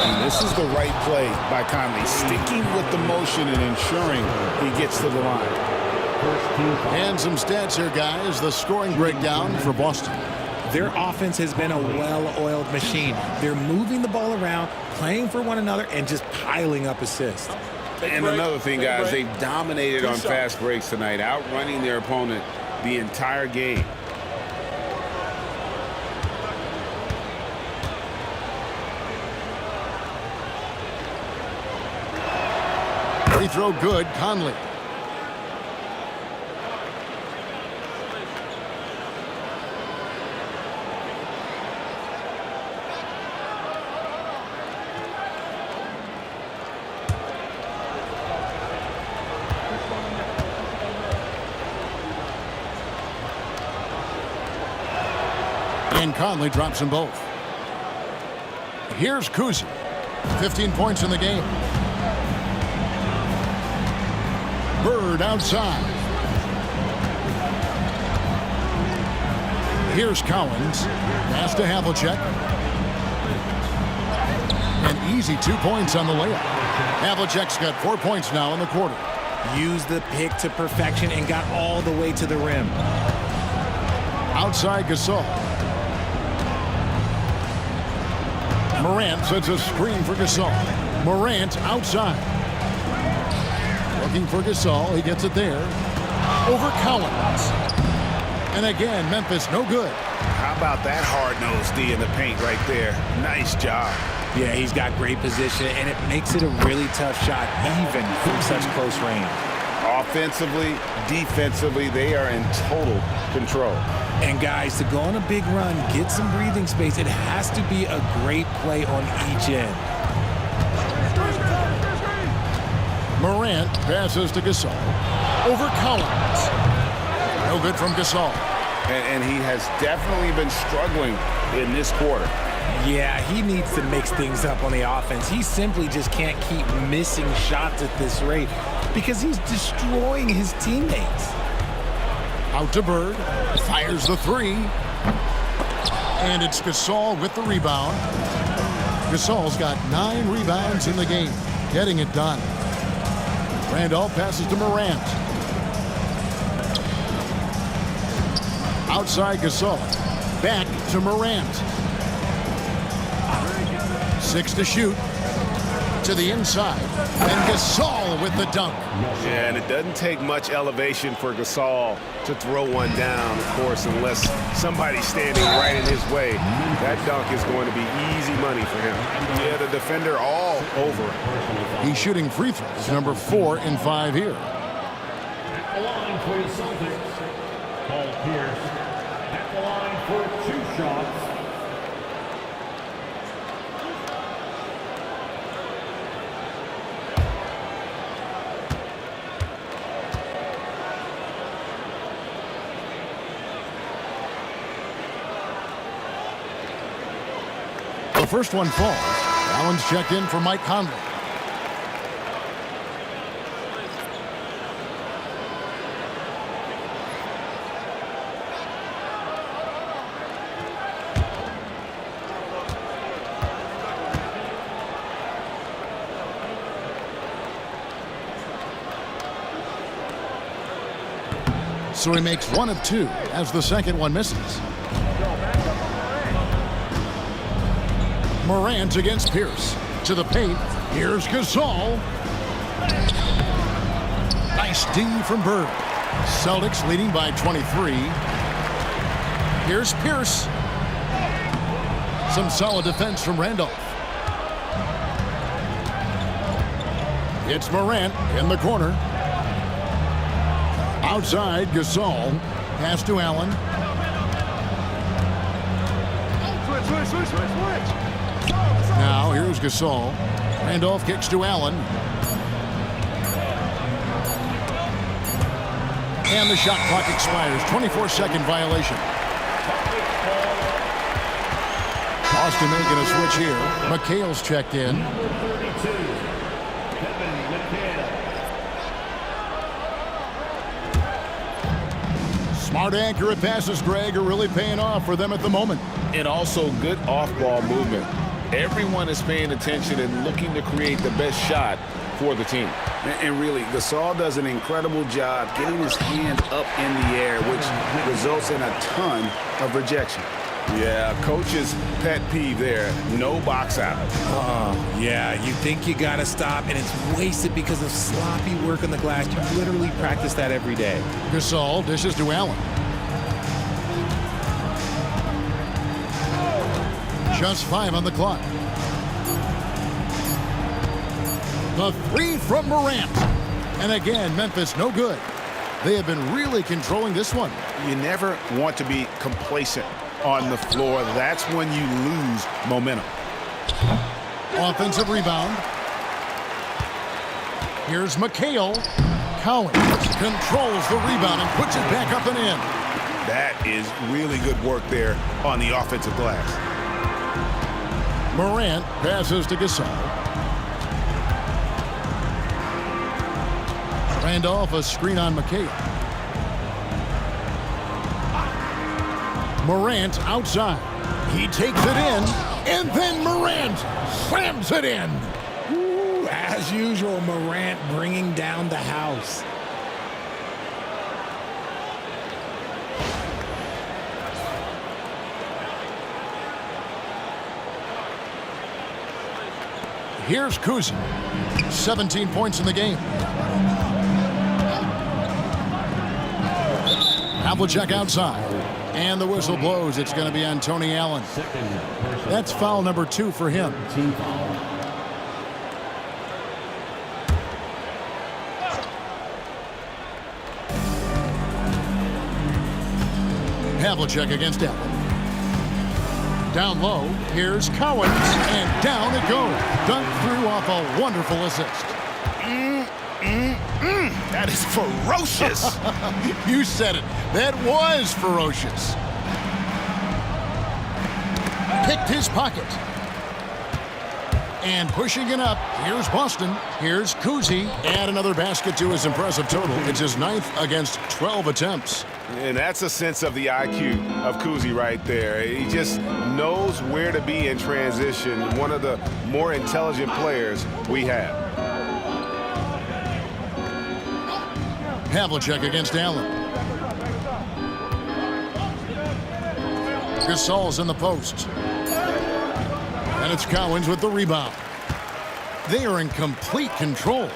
And this is the right play by Conley, sticking with the motion and ensuring he gets to the line. And some stats here, guys. The scoring breakdown for Boston. Their offense has been a well-oiled machine. They're moving the ball around, playing for one another, and just piling up assists. And another thing, guys, they've dominated on fast breaks tonight, outrunning their opponent the entire game. Free throw good. Conley. And Conley drops them both. Here's Kuzi. 15 points in the game. Bird outside. Here's Cowens. Pass to Havlicek. An easy 2 points on the layup. Havlicek's got 4 points now in the quarter. Used the pick to perfection and got all the way to the rim. Outside Gasol. Morant sets a screen for Gasol. Morant outside. Looking for Gasol. He gets it there. Over Collins. And again, Memphis no good. How about that hard-nosed D in the paint right there? Nice job. Yeah, he's got great position, and it makes it a really tough shot, even from such close range. Offensively, defensively, they are in total control. And guys, to go on a big run, get some breathing space, it has to be a great play on each end. Morant passes to Gasol. Over Collins. No good from Gasol. And he has definitely been struggling in this quarter. Yeah, he needs to mix things up on the offense. He simply just can't keep missing shots at this rate because he's destroying his teammates. Out to Bird. Fires the three. And it's Gasol with the rebound. Gasol's got 9 rebounds in the game. Getting it done. Randolph passes to Morant. Outside Gasol. Back to Morant. 6 to shoot. To the inside. And Gasol with the dunk. Yeah, and it doesn't take much elevation for Gasol to throw one down, of course, unless somebody's standing right in his way. That dunk is going to be easy money for him. Yeah, the defender all over him. He's shooting free throws, number 4 and 5 here. At the line for the Celtics, Paul Pierce. At the line for 2 shots. The first one falls. Allen's checked in for Mike Conley. So he makes 1 of 2 as the second one misses. Morant against Pierce. To the paint. Here's Gasol. Nice D from Bird. Celtics leading by 23. Here's Pierce. Some solid defense from Randolph. It's Morant in the corner. Outside, Gasol. Pass to Allen. Now, here's Gasol. Randolph kicks to Allen. And the shot clock expires. 24-second violation. Boston making a switch here. McHale's checked in. Smart, accurate passes, Greg, are really paying off for them at the moment. And also good off-ball movement. Everyone is paying attention and looking to create the best shot for the team. And really, Gasol does an incredible job getting his hands up in the air, which results in a ton of rejection. Yeah, coach's pet peeve there, no box out. Yeah, you think you got to stop, and it's wasted because of sloppy work on the glass. You literally practice that every day. Gasol dishes to Allen. Just 5 on the clock. The 3 from Morant. And again, Memphis no good. They have been really controlling this one. You never want to be complacent on the floor. That's when you lose momentum. Offensive rebound. Here's McHale. Cowens controls the rebound and puts it back up and in. That is really good work there on the offensive glass. Morant passes to Gasol. Randolph, a screen on McHale. Morant outside. He takes it in, and then Morant slams it in. Ooh, as usual, Morant bringing down the house. Here's Kuzma. 17 points in the game. Havlicek outside. And the whistle blows. It's going to be on Tony Allen. That's foul number 2 for him. Havlicek against Allen. Down low, here's Cowens, and down it goes. Dunked through off a wonderful assist. That is ferocious. You said it. That was ferocious. Picked his pocket. And pushing it up, here's Boston. Here's Kuzi. And another basket to his impressive total. It's his 9th against 12 attempts. And that's a sense of the IQ of Kuzi right there. He just knows where to be in transition. One of the more intelligent players we have. Havlicek against Allen. Gasol's in the post. And it's Cowens with the rebound. They are in complete control.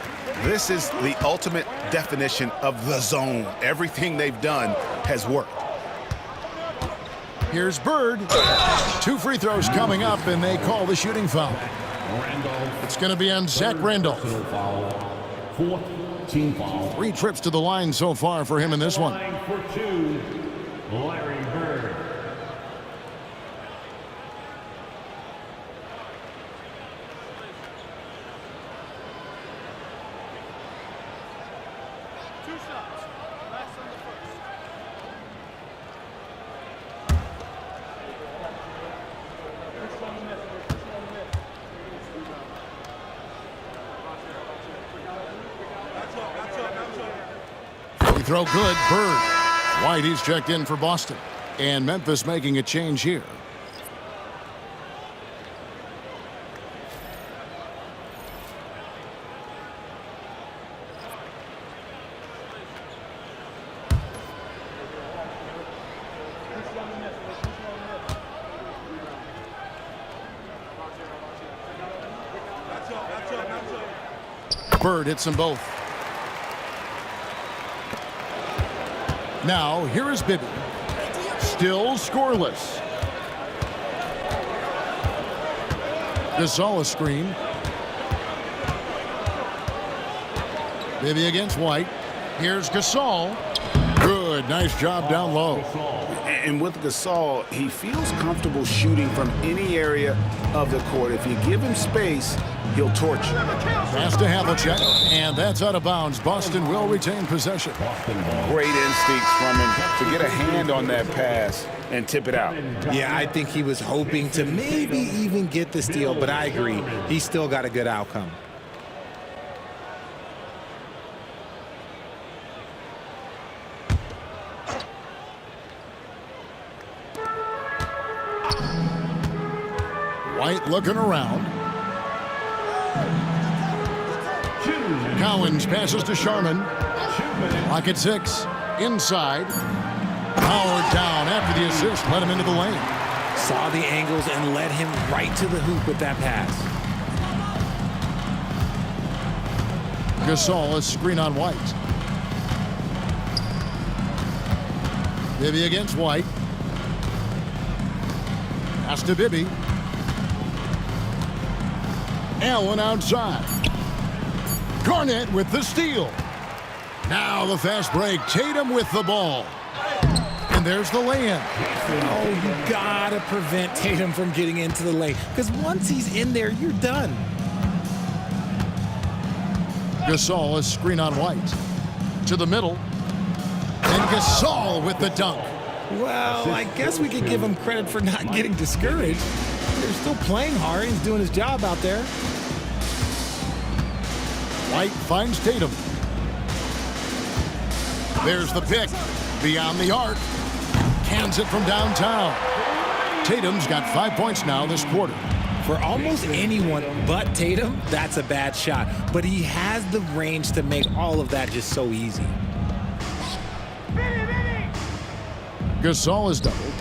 This is the ultimate definition of the zone. Everything they've done has worked. Here's Bird. 2 free throws coming up, and they call the shooting foul. It's going to be on Zach Randolph. 3 trips to the line so far for him in this one. For 2, Larry Bird. Throw good, Bird. White, he's checked in for Boston. And Memphis making a change here. Bird hits them both. Now, here is Bibby. Still scoreless. Gasol a screen. Bibby against White. Here's Gasol. Good, nice job down low. And with Gasol, he feels comfortable shooting from any area of the court. If you give him space, he'll torch you. Pass to Havlicek, and that's out of bounds. Boston will retain possession. Great instincts from him to get a hand on that pass and tip it out. Yeah, I think he was hoping to maybe even get the steal, but I agree. He still got a good outcome. White looking around. Collins passes to Sharman. Lock at 6. Inside. Howard down after the assist. Let him into the lane. Saw the angles and led him right to the hoop with that pass. Gasol a screen on White. Bibby against White. Pass to Bibby. Allen outside. Garnett with the steal. Now the fast break. Tatum with the ball. And there's the lay-in. Oh, you gotta prevent Tatum from getting into the lane, because once he's in there, you're done. Gasol a screen on White. To the middle. And Gasol with the dunk. Well, I guess we could give him credit for not getting discouraged. They're still playing hard. He's doing his job out there. White finds Tatum. There's the pick. Beyond the arc. Cans it from downtown. Tatum's got 5 points now this quarter. For almost anyone but Tatum, that's a bad shot. But he has the range to make all of that just so easy. Gasol is doubled.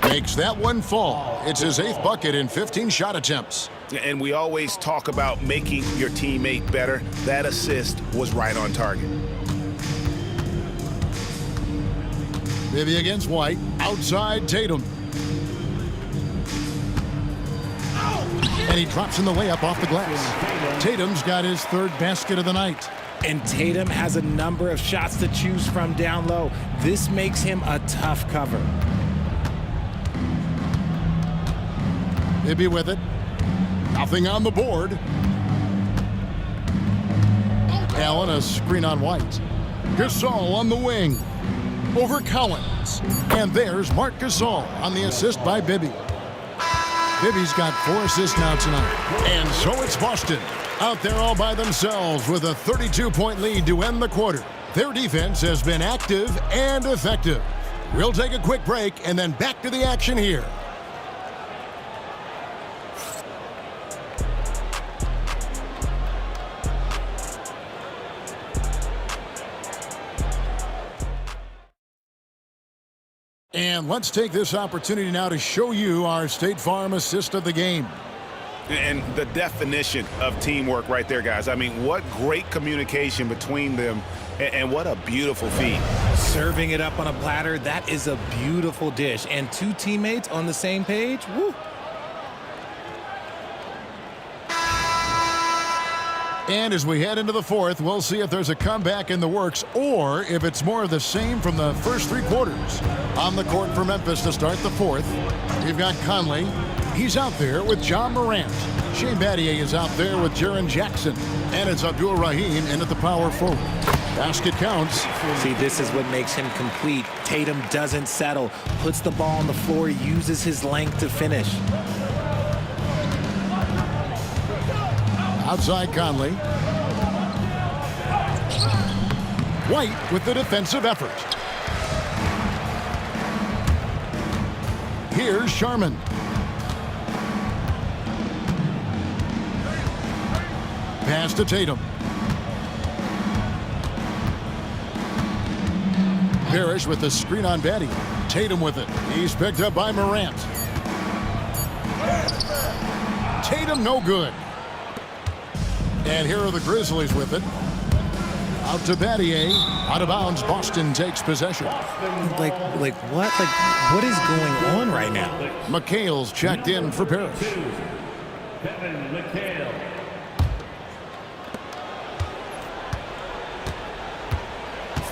Makes that one fall. It's his 8th bucket in 15 shot attempts. And we always talk about making your teammate better. That assist was right on target. Bibby against White. Outside Tatum. And he drops in the layup off the glass. Tatum's got his 3rd basket of the night. And Tatum has a number of shots to choose from down low. This makes him a tough cover. Bibby with it. Nothing on the board. Allen a screen on White. Gasol on the wing. Over Collins. And there's Marc Gasol on the assist by Bibby. Bibby's got 4 assists now tonight. And so it's Boston out there all by themselves with a 32-point lead to end the quarter. Their defense has been active and effective. We'll take a quick break and then back to the action here. And let's take this opportunity now to show you our State Farm assist of the game. And the definition of teamwork right there, guys. I mean, what great communication between them, and what a beautiful feed. Serving it up on a platter, that is a beautiful dish. And 2 teammates on the same page, woo. And as we head into the 4th, we'll see if there's a comeback in the works or if it's more of the same from the first 3 quarters. On the court for Memphis to start the 4th, we've got Conley. He's out there with John Morant. Shane Battier is out there with Jaren Jackson. And it's Abdul Rahim in at the power forward. Basket counts. See, this is what makes him complete. Tatum doesn't settle, puts the ball on the floor, uses his length to finish. Outside Conley. White with the defensive effort. Here's Sharman. Pass to Tatum. Parrish with the screen on Batty. Tatum with it. He's picked up by Morant. Tatum no good. And here are the Grizzlies with it. Out to Battier. Out of bounds. Boston takes possession. Like what? Like, what is going on right now? McHale's checked in for Parrish. Kevin McHale.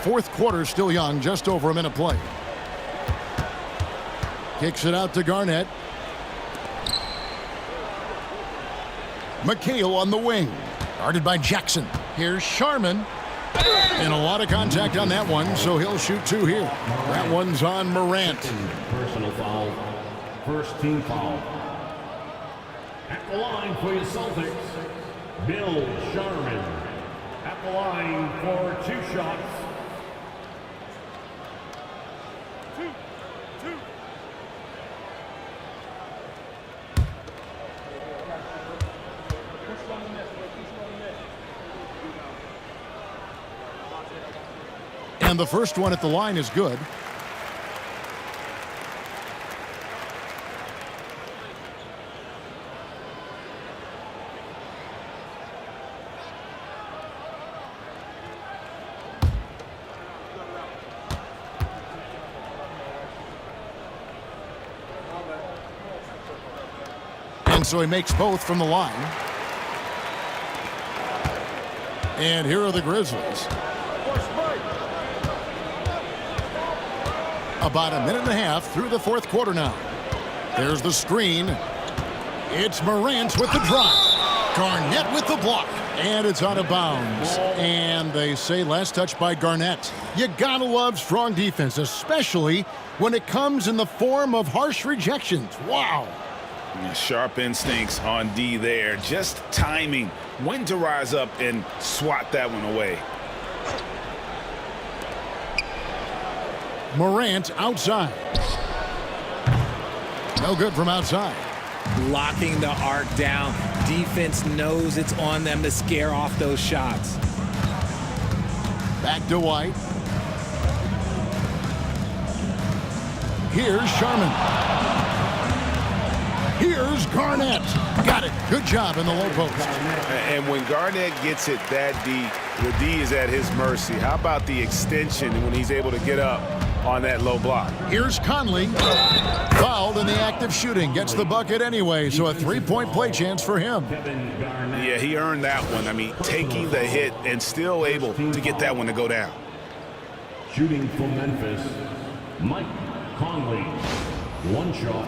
Fourth quarter still young, just over a minute play. Kicks it out to Garnett. McHale on the wing. Guarded by Jackson. Here's Sharman. And a lot of contact on that one, so he'll shoot two here. That one's on Morant. Personal foul. First team foul. At the line for your Celtics, Bill Sharman. At the line for 2 shots. And the first one at the line is good. And so he makes both from the line. And here are the Grizzlies. About a minute and a half through the fourth quarter now. There's the screen. It's Morant with the drop. Garnett with the block. And it's out of bounds. And they say last touch by Garnett. You gotta love strong defense, especially when it comes in the form of harsh rejections. Wow. Sharp instincts on D there. Just timing when to rise up and swat that one away. Morant outside. No good from outside. Locking the arc down. Defense knows it's on them to scare off those shots. Back to White. Here's Sharman. Here's Garnett. Got it. Good job in the low post. And when Garnett gets it that deep, the D is at his mercy. How about the extension when he's able to get up on that low block? Here's Conley. Fouled in the act of shooting. Gets the bucket anyway, so a three-point play chance for him. Yeah, he earned that one. I mean, taking the hit and still able to get that one to go down. Shooting for Memphis, Mike Conley. 1 shot.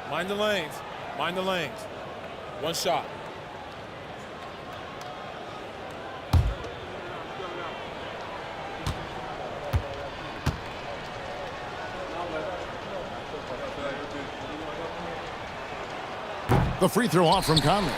Mind the lanes. Mind the lanes. 1 shot. The free throw off from Conley.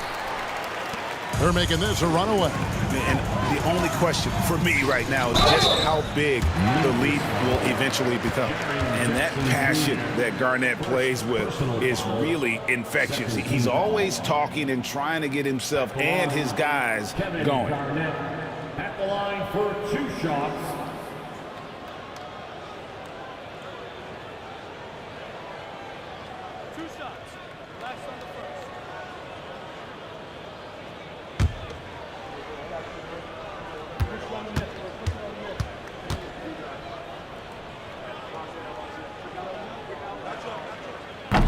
They're making this a runaway. And the only question for me right now is just how big the lead will eventually become. And that passion that Garnett plays with is really infectious. He's always talking and trying to get himself and his guys going. At the line for 2 shots.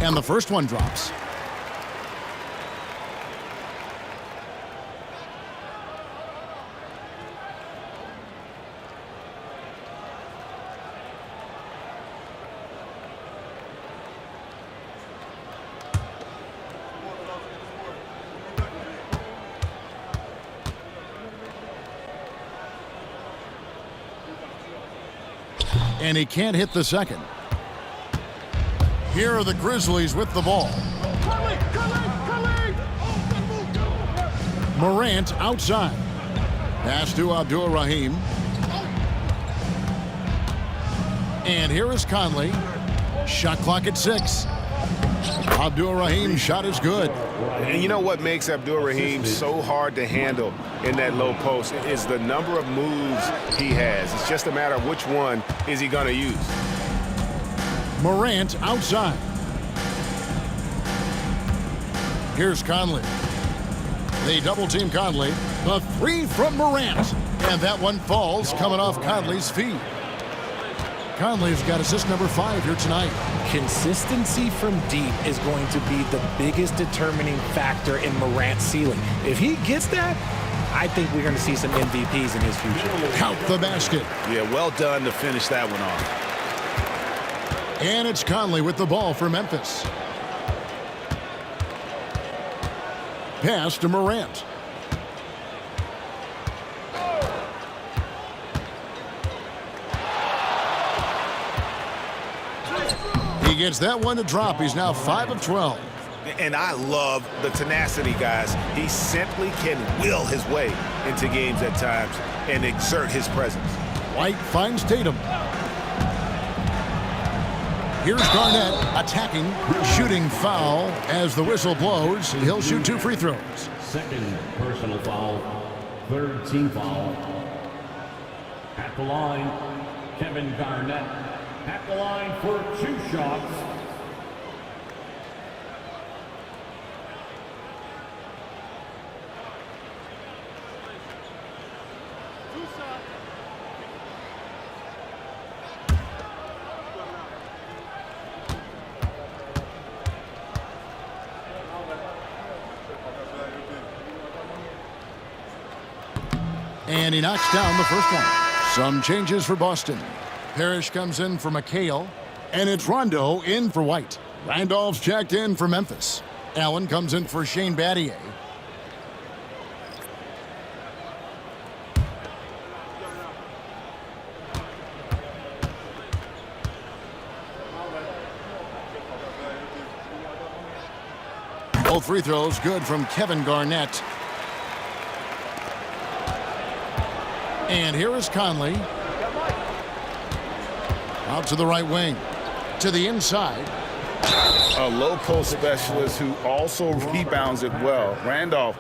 And the first one drops. And he can't hit the second. Here are the Grizzlies with the ball. Morant outside. Pass to Abdul-Rahim. And here is Conley. Shot clock at 6. Abdul-Rahim's shot is good. And you know what makes Abdul-Rahim so hard to handle in that low post is the number of moves he has. It's just a matter of which one is he going to use. Morant outside. Here's Conley. They double-team Conley. The three from Morant. And that one falls coming off Conley's feet. Conley's got assist number 5 here tonight. Consistency from deep is going to be the biggest determining factor in Morant's ceiling. If he gets that, I think we're going to see some MVPs in his future. Count the basket. Yeah, well done to finish that one off. And it's Conley with the ball for Memphis. Pass to Morant. He gets that one to drop. He's now 5 of 12. And I love the tenacity, guys. He simply can will his way into games at times and exert his presence. White finds Tatum. Here's Garnett attacking, shooting foul as the whistle blows. He'll shoot 2 free throws. Second personal foul, third team foul. At the line, Kevin Garnett. At the line for 2 shots. And he knocks down the first one. Some changes for Boston. Parrish comes in for McHale, and it's Rondo in for White. Randolph's checked in for Memphis. Allen comes in for Shane Battier. Both free throws good from Kevin Garnett. And here is Conley. Out to the right wing. To the inside. A low post specialist who also rebounds it well. Randolph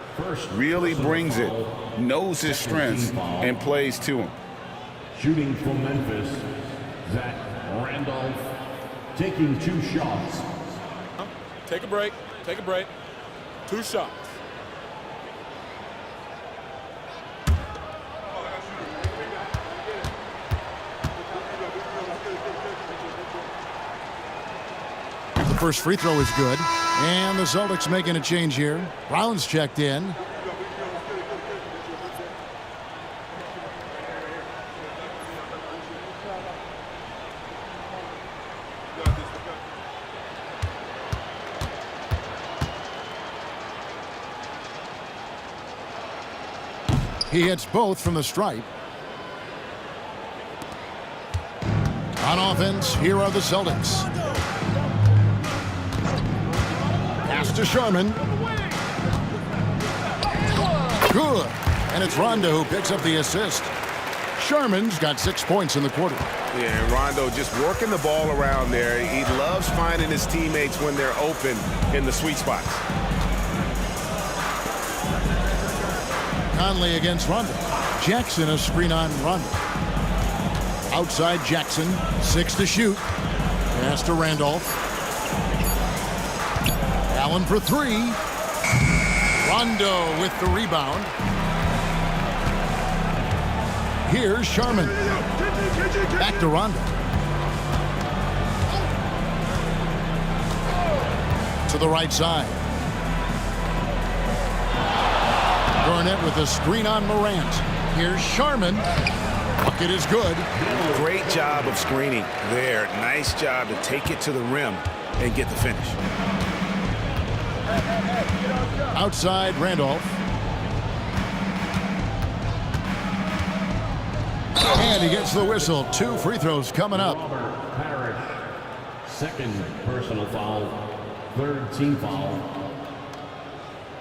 really brings it, knows his strengths, and plays to him. Shooting for Memphis, Zach Randolph taking 2 shots. Take a break. Take a break. 2 shots. The first free throw is good. And the Celtics making a change here. Brown's checked in. He hits both from the stripe. On offense, here are the Celtics. Pass to Sharman. Good. And it's Rondo who picks up the assist. Sharman's got 6 points in the quarter. Yeah, and Rondo just working the ball around there. He loves finding his teammates when they're open in the sweet spots. Conley against Rondo. Jackson a screen on Rondo. Outside Jackson, 6 to shoot. Pass to Randolph. Allen for 3. Rondo with the rebound. Here's Sharman. Back to Rondo. To the right side. Garnett with a screen on Morant. Here's Sharman. Bucket is good. Great job of screening there. Nice job to take it to the rim and get the finish. Outside Randolph. And he gets the whistle. 2 free throws coming up. Parrish, second personal foul, third team foul.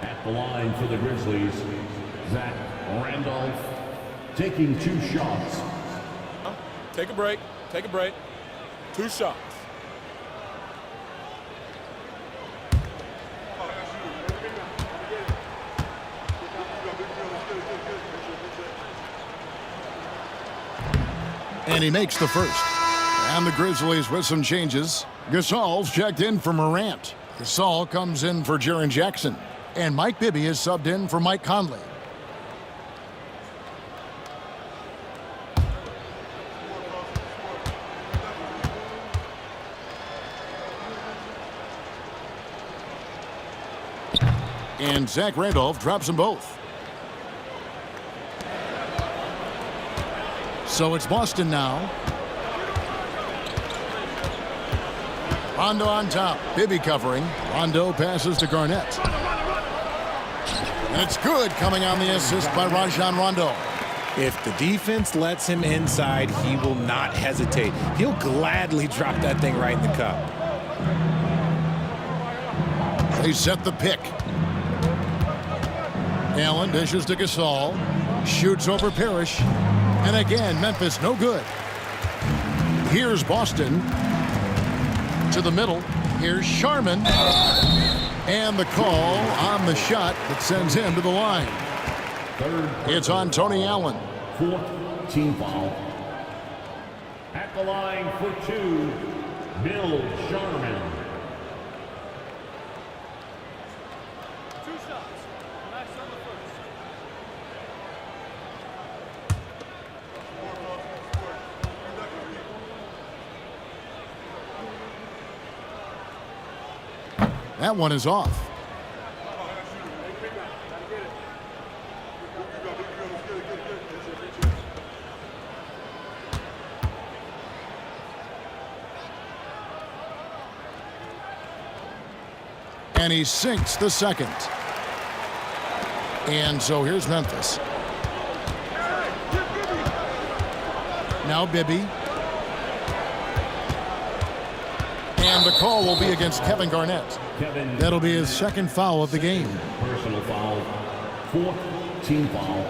At the line for the Grizzlies, Zach Randolph taking 2 shots. Take a break. Take a break. 2 shots. And he makes the first. And the Grizzlies with some changes. Gasol's checked in for Morant. Gasol comes in for Jaren Jackson. And Mike Bibby is subbed in for Mike Conley. And Zach Randolph drops them both. So it's Boston now. Rondo on top. Bibby covering. Rondo passes to Garnett. And it's good, coming on the assist by Rajon Rondo. If the defense lets him inside, he will not hesitate. He'll gladly drop that thing right in the cup. They set the pick. Allen dishes to Gasol. Shoots over Parrish. And again, Memphis no good. Here's Boston. To the middle. Here's Sharman. And the call on the shot that sends him to the line. It's on Tony Allen. 4th team foul. At the line for 2, Bill Sharman. That one is off. And he sinks the second. And so here's Memphis. Now Bibby. And the call will be against Kevin Garnett. That'll be his second foul of the game. Personal foul. 4th team foul.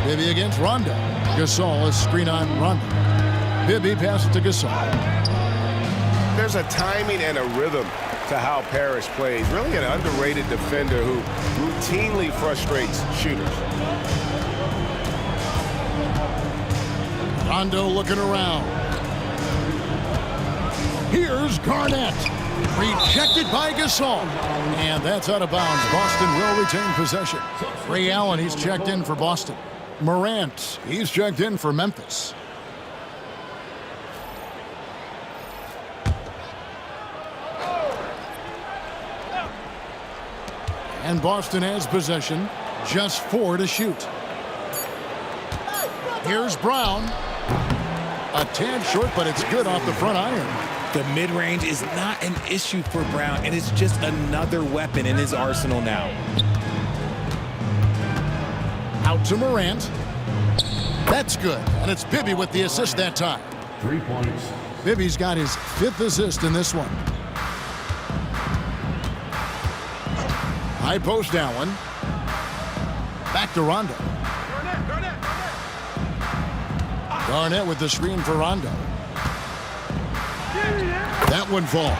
Bibby against Rondo. Gasol is screen on Rondo. Bibby passes to Gasol. There's a timing and a rhythm to how Parrish plays. Really an underrated defender who routinely frustrates shooters. Rondo looking around. Here's Garnett. Rejected by Gasol. And that's out of bounds. Boston will retain possession. Ray Allen, he's checked in for Boston. Morant, he's checked in for Memphis. And Boston has possession. Just 4 to shoot. Here's Brown. A tad short, but it's good off the front iron. The mid-range is not an issue for Brown, and it's just another weapon in his arsenal now. Out to Morant. That's good. And it's Bibby with the assist that time. 3 points. Bibby's got his 5th assist in this one. High post Allen. Back to Rondo. Garnett with the screen for Rondo. That one falls.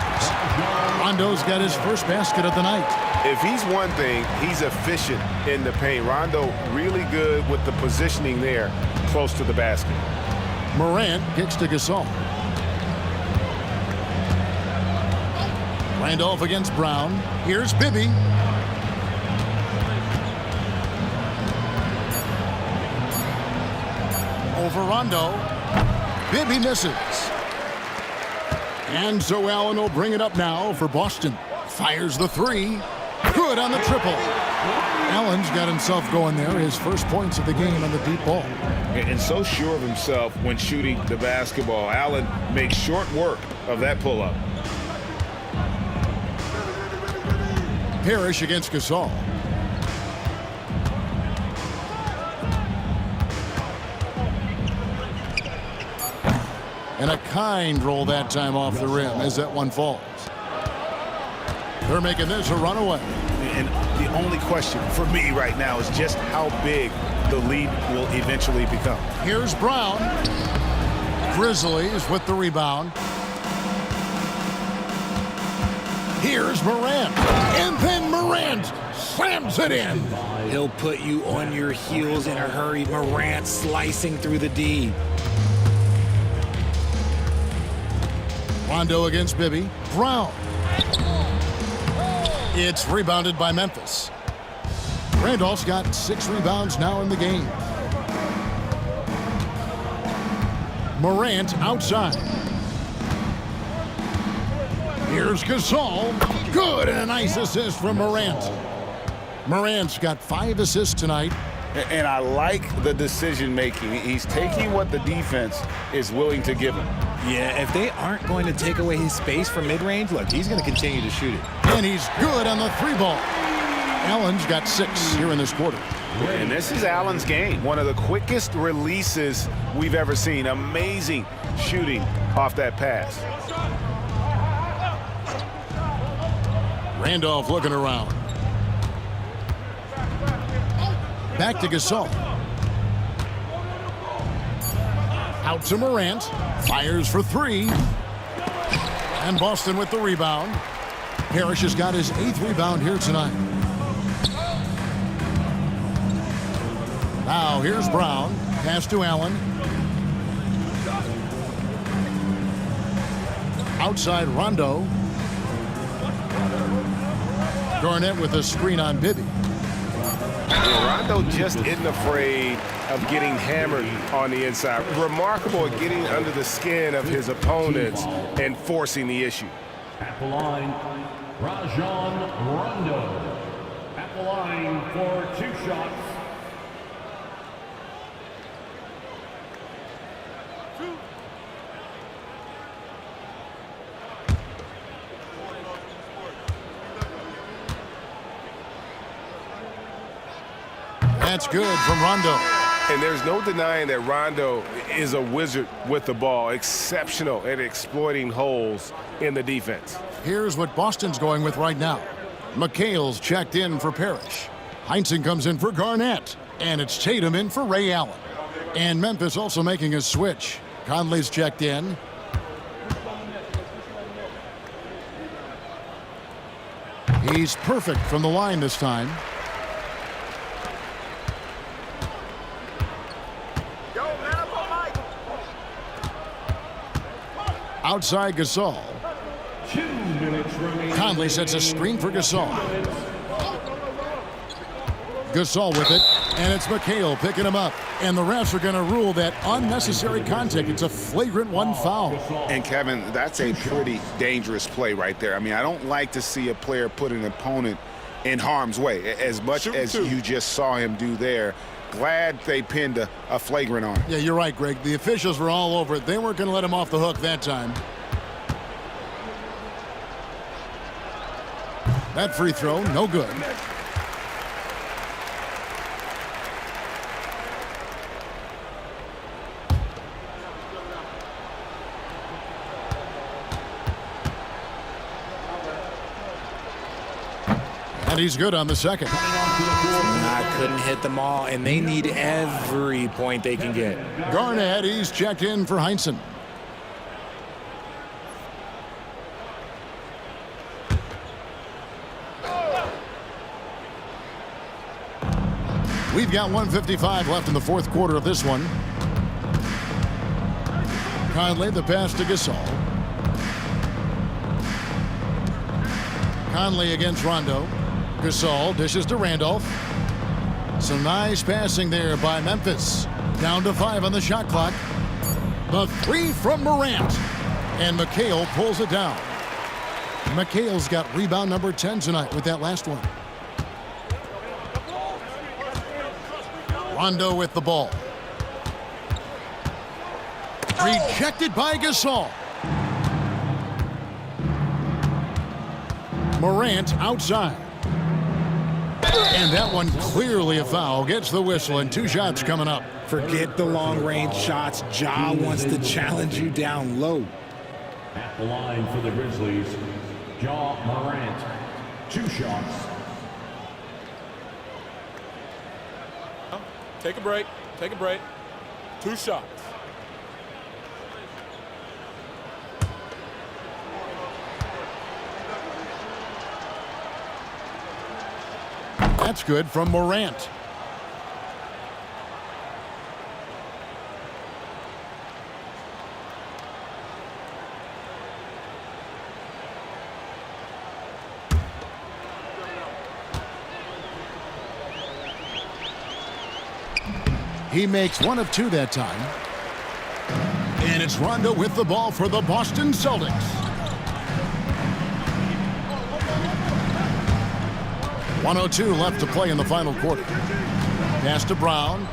Rondo's got his first basket of the night. If he's one thing, he's efficient in the paint. Rondo really good with the positioning there close to the basket. Morant kicks to Gasol. Randolph against Brown. Here's Bibby. Over Rondo. Bibby misses. And so Allen will bring it up now for Boston. Fires the 3. Good on the triple. Allen's got himself going there. His first points of the game on the deep ball. And so sure of himself when shooting the basketball. Allen makes short work of that pull-up. Parrish against Gasol. And a kind roll that time off the rim as that one falls. They're making this a runaway. And the only question for me right now is just how big the lead will eventually become. Here's Brown. Grizzlies with the rebound. Here's Morant. And then Morant slams it in. He'll put you on your heels in a hurry. Morant slicing through the D. Rondo against Bibby. Brown. It's rebounded by Memphis. Randolph's got 6 rebounds now in the game. Morant outside. Here's Gasol. Good, and a nice assist from Morant. Morant's got 5 assists tonight. And I like the decision making. He's taking what the defense is willing to give him. Yeah, if they aren't going to take away his space from mid-range, look, he's going to continue to shoot it. And he's good on the 3-ball. Allen's got 6 here in this quarter. And this is Allen's game. One of the quickest releases we've ever seen. Amazing shooting off that pass. Randolph looking around. Back to Gasol. Out to Morant. Fires for 3. And Boston with the rebound. Parrish has got his 8th rebound here tonight. Now here's Brown. Pass to Allen. Outside Rondo. Garnett with a screen on Bibby. Rondo just isn't afraid of getting hammered on the inside. Remarkable at getting under the skin of his opponents and forcing the issue. At the line, Rajon Rondo. At the line for 2 shots. That's good from Rondo. And there's no denying that Rondo is a wizard with the ball. Exceptional at exploiting holes in the defense. Here's what Boston's going with right now. McHale's checked in for Parrish. Heinsohn comes in for Garnett. And it's Tatum in for Ray Allen. And Memphis also making a switch. Conley's checked in. He's perfect from the line this time. Outside Gasol. 2 minutes remaining. Conley sets a screen for Gasol. Gasol with it, and it's McHale picking him up. And the refs are going to rule that unnecessary contact. It's a flagrant 1 foul. And Kevin, that's a pretty dangerous play right there. I mean, I don't like to see a player put an opponent in harm's way as much as you just saw him do there. Glad they pinned a flagrant on him. Yeah, you're right, Greg. The officials were all over it. They weren't going to let him off the hook that time. That free throw, no good. And he's good on the second. I couldn't hit them all, and they need every point they can get. Garnett, he's checked in for Heinsohn. We've got 1:55 left in the 4th quarter of this one. Conley, the pass to Gasol. Conley against Rondo. Gasol dishes to Randolph. Some nice passing there by Memphis. Down to 5 on the shot clock. The 3 from Morant. And McHale pulls it down. McHale's got rebound number 10 tonight with that last one. Rondo with the ball. Rejected by Gasol. Morant outside. And that one clearly a foul. Gets the whistle, and 2 shots coming up. Forget the long-range shots. Ja wants to challenge you down low. At the line for the Grizzlies, Ja Morant. 2 shots. Take a break. Take a break. 2 shots. That's good from Morant. He makes one of two that time. And it's Rondo with the ball for the Boston Celtics. .102 left to play in the final quarter. Pass to Brown.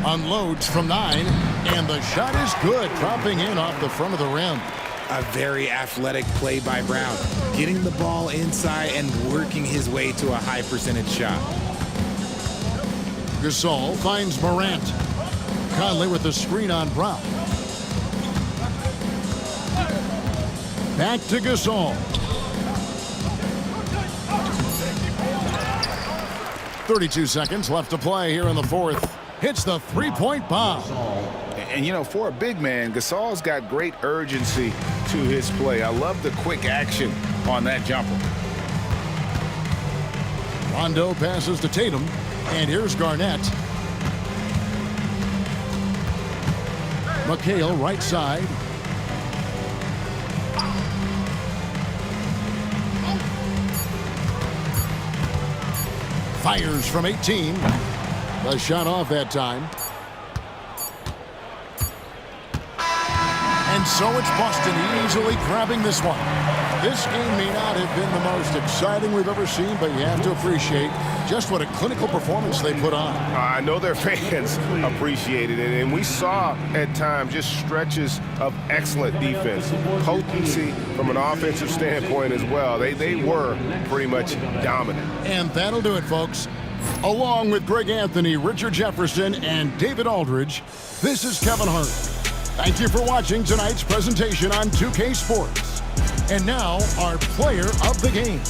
Unloads from 9. And the shot is good, dropping in off the front of the rim. A very athletic play by Brown, getting the ball inside and working his way to a high percentage shot. Gasol finds Morant. Conley with the screen on Brown. Back to Gasol. 32 seconds left to play here in the fourth. Hits the three-point bomb. And, you know, for a big man, Gasol's got great urgency to his play. I love the quick action on that jumper. Rondo passes to Tatum. And here's Garnett. McHale right side. Fires from 18. The shot off that time. And so it's Boston easily grabbing this one. This game may not have been the most exciting we've ever seen, but you have to appreciate just what a clinical performance they put on. I know their fans appreciated it, and we saw at times just stretches of excellent defense, potency from an offensive standpoint as well. They were pretty much dominant. And that'll do it, folks. Along with Greg Anthony, Richard Jefferson, and David Aldridge, this is Kevin Hart. Thank you for watching tonight's presentation on 2K Sports. And now, our player of the game.